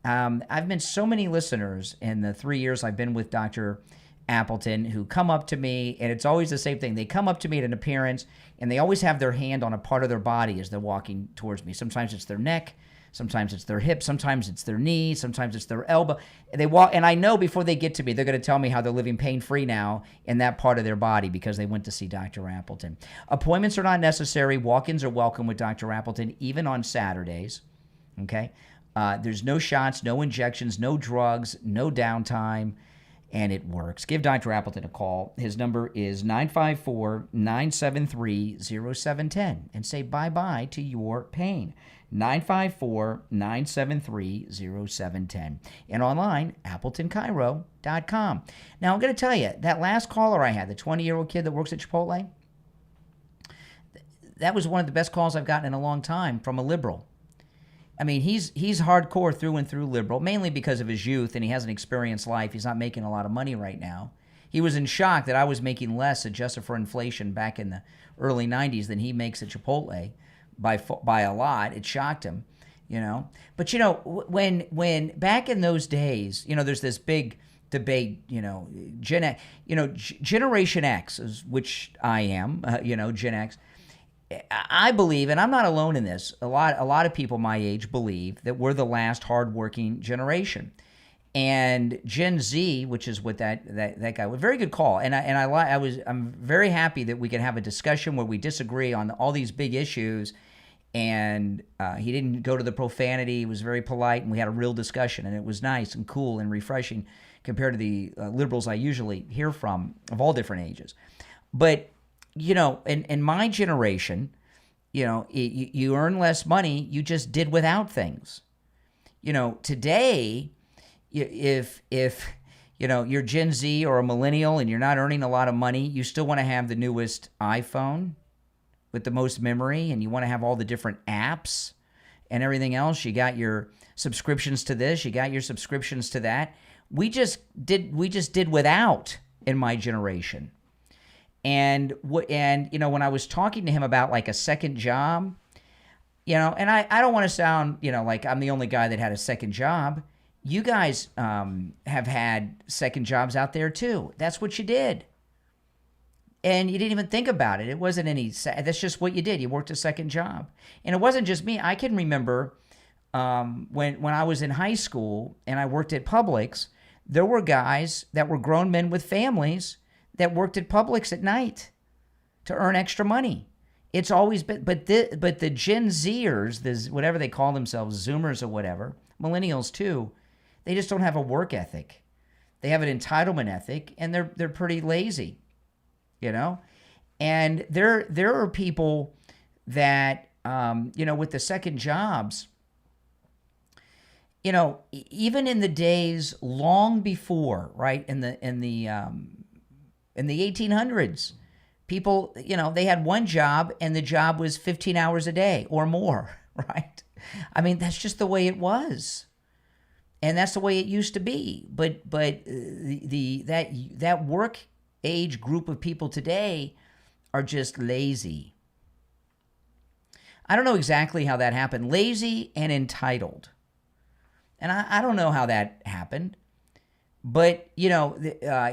I've met so many listeners in the 3 years I've been with Dr. Appleton who come up to me, and it's always the same thing. They come up to me at an appearance, and they always have their hand on a part of their body as they're walking towards me. Sometimes it's their neck, sometimes it's their hip, sometimes it's their knee, sometimes it's their elbow. And they walk, and I know before they get to me, they're going to tell me how they're living pain-free now in that part of their body because they went to see Dr. Appleton. Appointments are not necessary. Walk-ins are welcome with Dr. Appleton, even on Saturdays. Okay? There's no shots, no injections, no drugs, no downtime, and it works. Give Dr. Appleton a call. His number is 954-973-0710, and say bye-bye to your pain. 954-973-0710. And online, AppletonChiro.com. Now, I'm going to tell you, that last caller I had, the 20-year-old kid that works at Chipotle, that was one of the best calls I've gotten in a long time from a liberal. I mean, he's hardcore through and through liberal, mainly because of his youth, and he hasn't experienced life. He's not making a lot of money right now. He was in shock that I was making less adjusted for inflation back in the early 90s than he makes at Chipotle by a lot. It shocked him, you know. But, you know, when back in those days, you know, there's this big debate, you know, Generation X, which I am, Gen X. I believe, and I'm not alone in this, a lot of people my age believe that we're the last hardworking generation. And Gen Z, which is what that guy, a very good call. I'm very happy that we can have a discussion where we disagree on all these big issues. And he didn't go to the profanity. He was very polite, and we had a real discussion, and it was nice and cool and refreshing compared to the liberals I usually hear from of all different ages. But you know, in my generation, you know, you earn less money, you just did without things. You know, today, if you know, you're Gen Z or a millennial and you're not earning a lot of money, you still want to have the newest iPhone with the most memory, and you want to have all the different apps and everything else. You got your subscriptions to this, you got your subscriptions to that. We just did without in my generation. And you know, when I was talking to him about like a second job, you know, and I don't want to sound, you know, like I'm the only guy that had a second job. You guys have had second jobs out there too. That's what you did. And you didn't even think about it. It wasn't that's just what you did. You worked a second job. And it wasn't just me. I can remember when I was in high school and I worked at Publix, there were guys that were grown men with families that worked at Publix at night to earn extra money. It's always been, but the Gen Zers, whatever they call themselves, Zoomers or whatever, millennials too, they just don't have a work ethic. They have an entitlement ethic, and they're pretty lazy, you know. And there are people that you know, with the second jobs, you know, even in the days long before, right, in the 1800s, people, you know, they had one job and the job was 15 hours a day or more, right? I mean, that's just the way it was. And that's the way it used to be. But that work age group of people today are just lazy. I don't know exactly how that happened. Lazy and entitled. And I don't know how that happened. But, you know,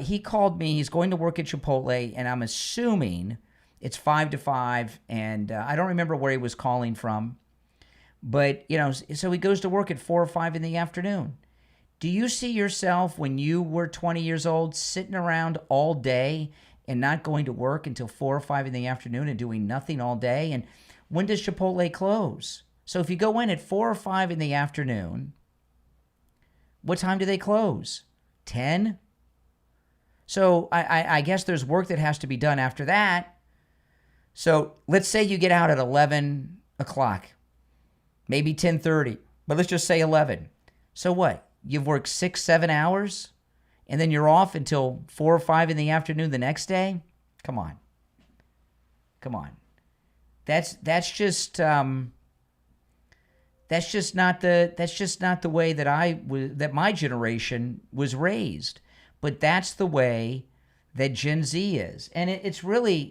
he called me. He's going to work at Chipotle, and I'm assuming it's 5 to 5, and I don't remember where he was calling from. But, you know, so he goes to work at 4 or 5 in the afternoon. Do you see yourself when you were 20 years old sitting around all day and not going to work until 4 or 5 in the afternoon and doing nothing all day? And when does Chipotle close? So if you go in at 4 or 5 in the afternoon, what time do they close? 10? So I guess there's work that has to be done after that. So let's say you get out at 11 o'clock, maybe 10:30, but let's just say 11. So what? You've worked 6-7 hours, and then you're off until 4 or 5 in the afternoon the next day? Come on. That's just not the way that my generation was raised. But that's the way that Gen Z is, and it's really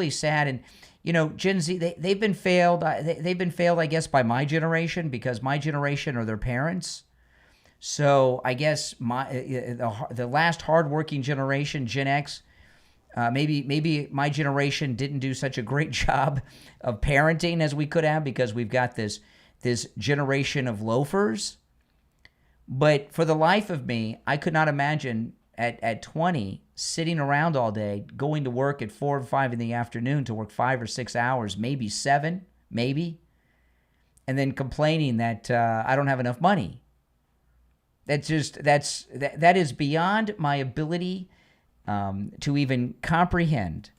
sad. And you know, Gen Z, they've been failed. They've been failed, I guess, by my generation, because my generation are their parents. So I guess the last hardworking generation, Gen X, maybe my generation didn't do such a great job of parenting as we could have, because we've got this generation of loafers. But for the life of me, I could not imagine at 20 sitting around all day, going to work at 4 or 5 in the afternoon to work 5 or 6 hours, maybe 7, maybe, and then complaining that I don't have enough money. That is beyond my ability to even comprehend.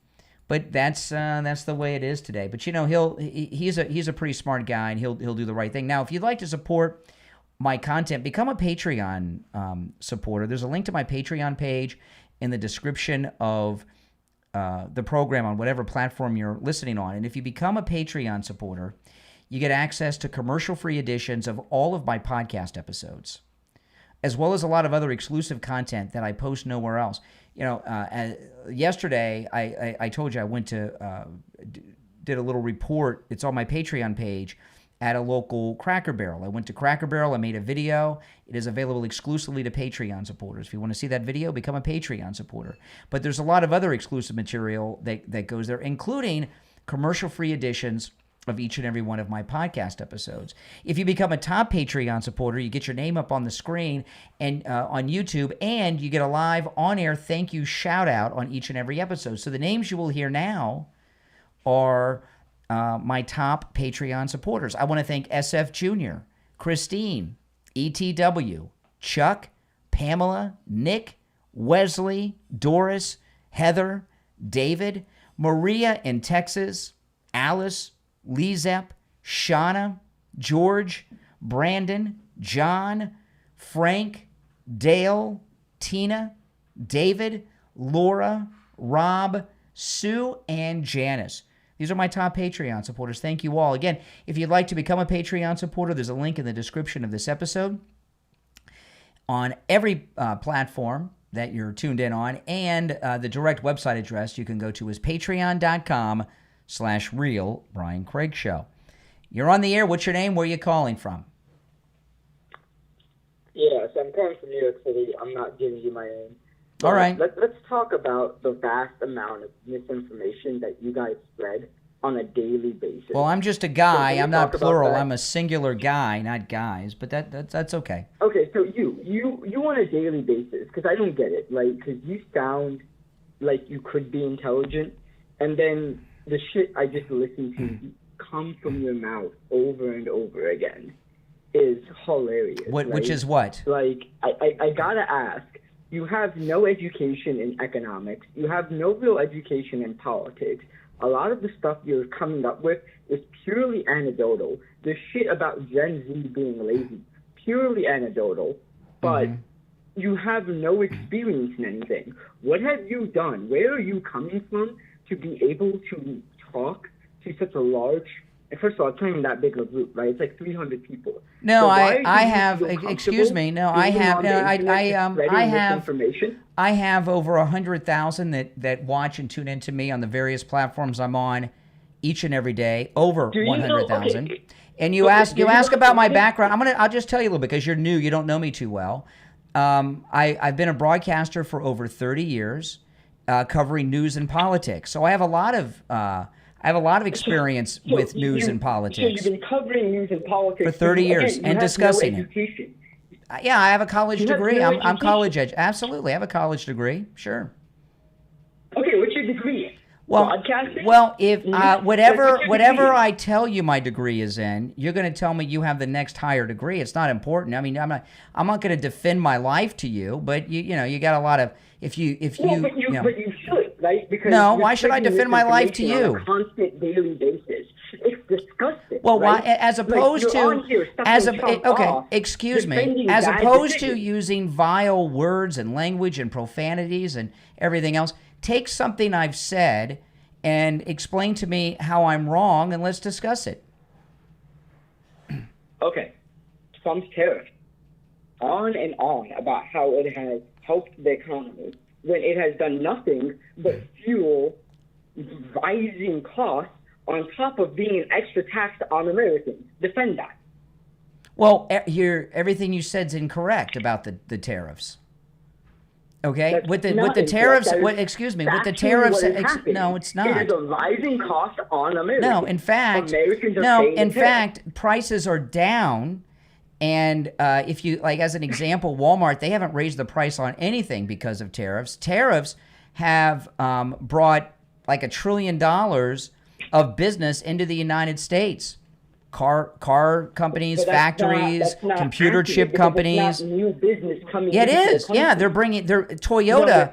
But that's the way it is today. But you know, he's a pretty smart guy, and he'll do the right thing. Now, if you'd like to support my content, become a Patreon supporter. There's a link to my Patreon page in the description of the program on whatever platform you're listening on. And if you become a Patreon supporter, you get access to commercial-free editions of all of my podcast episodes, as well as a lot of other exclusive content that I post nowhere else. You know, yesterday I told you I went to did a little report. It's on my Patreon page at a local Cracker Barrel. I went to Cracker Barrel. I made a video. It is available exclusively to Patreon supporters. If you want to see that video, become a Patreon supporter. But there's a lot of other exclusive material that goes there, including commercial-free editions of each and every one of my podcast episodes. If you become a top Patreon supporter, you get your name up on the screen and on YouTube, and you get a live on-air thank you shout-out on each and every episode. So the names you will hear now are my top Patreon supporters. I want to thank SFjr, Christine, ETW, Chuck, Pamela, Nick, Wesley, Doris, Heather, David, Maria in Texas, Alice, LeeZep, Shawna, George, Brandon, John, Frank, Dale, Tina, David, Laura, Rob, Sue, and Janice. These are my top Patreon supporters. Thank you all. Again, if you'd like to become a Patreon supporter, there's a link in the description of this episode on every platform that you're tuned in on, and the direct website address you can go to is patreon.com/real Brian Craig Show. You're on the air. What's your name? Where are you calling from?
Yes, I'm calling from New York City. I'm not giving you my name.
All right.
Let's talk about the vast amount of misinformation that you guys spread on a daily basis.
Well, I'm just a guy. I'm not plural. I'm a singular guy, not guys. But that's okay.
Okay, so you on a daily basis, because I don't get it. Like, because you sound like you could be intelligent, and then the shit I just listened to come from your mouth over and over again is hilarious.
Which
right?
is what?
Like, I gotta ask. You have no education in economics. You have no real education in politics. A lot of the stuff you're coming up with is purely anecdotal. The shit about Gen Z being lazy, purely anecdotal. But you have no experience in anything. What have you done? Where are you coming from to be able to talk to such a large... First of all, it's not even that big of a group, right? It's like 300 people.
No,
so
I have. Excuse me. No, I have. No, I have over 100,000 that watch and tune into me on the various platforms I'm on each and every day. Over 100,000. Okay. And you ask about my background. I'll just tell you a little bit, because you're new. You don't know me too well. I've been a broadcaster for over 30 years, covering news and politics. So I have a lot of experience with news and politics.
So you've been covering news and politics
for 30 years and discussing it. Yeah, I have a college degree. I'm college educated. Absolutely, I have a college degree. Sure.
Okay, what's your degree? Broadcasting?
Well, if whatever I tell you my degree is in, you're going to tell me you have the next higher degree. It's not important. I mean, I'm not going to defend my life to you, but you got a lot of
but you should, right? Because
why should I defend my life to you?
On a constant daily basis. It's disgusting.
Well,
right?
why, as opposed to using vile words and language and profanities and everything else, take something I've said and explain to me how I'm wrong, and let's discuss it.
Okay. Trump's tariff. On and on about how it has helped the economy when it has done nothing but fuel rising costs on top of being an extra tax on Americans. Defend that.
Well, everything you said's incorrect about the tariffs. Okay, with the tariffs. Excuse me. With the tariffs. No, it's not.
It is a rising cost on Americans.
No, in fact, prices are down. And if you as an example, Walmart, they haven't raised the price on anything because of tariffs. Tariffs have brought like $1 trillion of business into the United States. Car companies, factories, computer chip companies.
It's not new business coming.
Yeah, it is. Yeah, they're Toyota,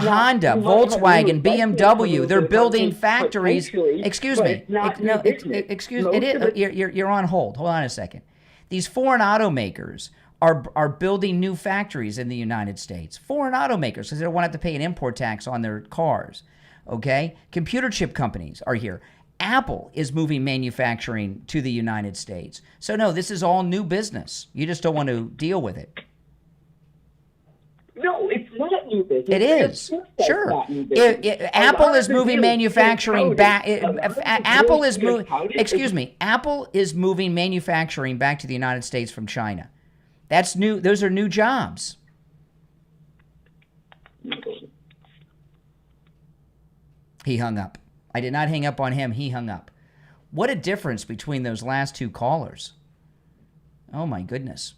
Honda, Volkswagen, BMW. They're building factories. Excuse me. You're on hold. Hold on a second. These foreign automakers are building new factories in the United States. Foreign automakers, because they don't want to have to pay an import tax on their cars. Okay? Computer chip companies are here. Apple is moving manufacturing to the United States. So no, this is all new business. You just don't want to deal with it.
No, it's not new business.
It is. Sure. Apple is moving manufacturing back. Apple is moving. Excuse me. Apple is moving manufacturing back to the United States from China. That's new. Those are new jobs. He hung up. I did not hang up on him. He hung up. What a difference between those last two callers. Oh, my goodness.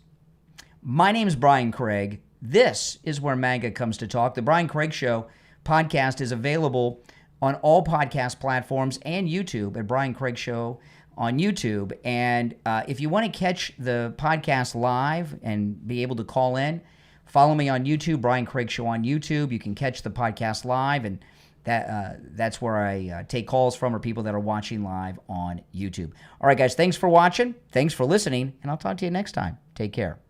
My name's Brian Craig. This is where MAGA comes to talk. The Brian Craig Show podcast is available on all podcast platforms and YouTube at Brian Craig Show on YouTube. And if you want to catch the podcast live and be able to call in, follow me on YouTube, Brian Craig Show on YouTube. You can catch the podcast live, and that's where I take calls from, or people that are watching live on YouTube. All right, guys, thanks for watching. Thanks for listening, and I'll talk to you next time. Take care.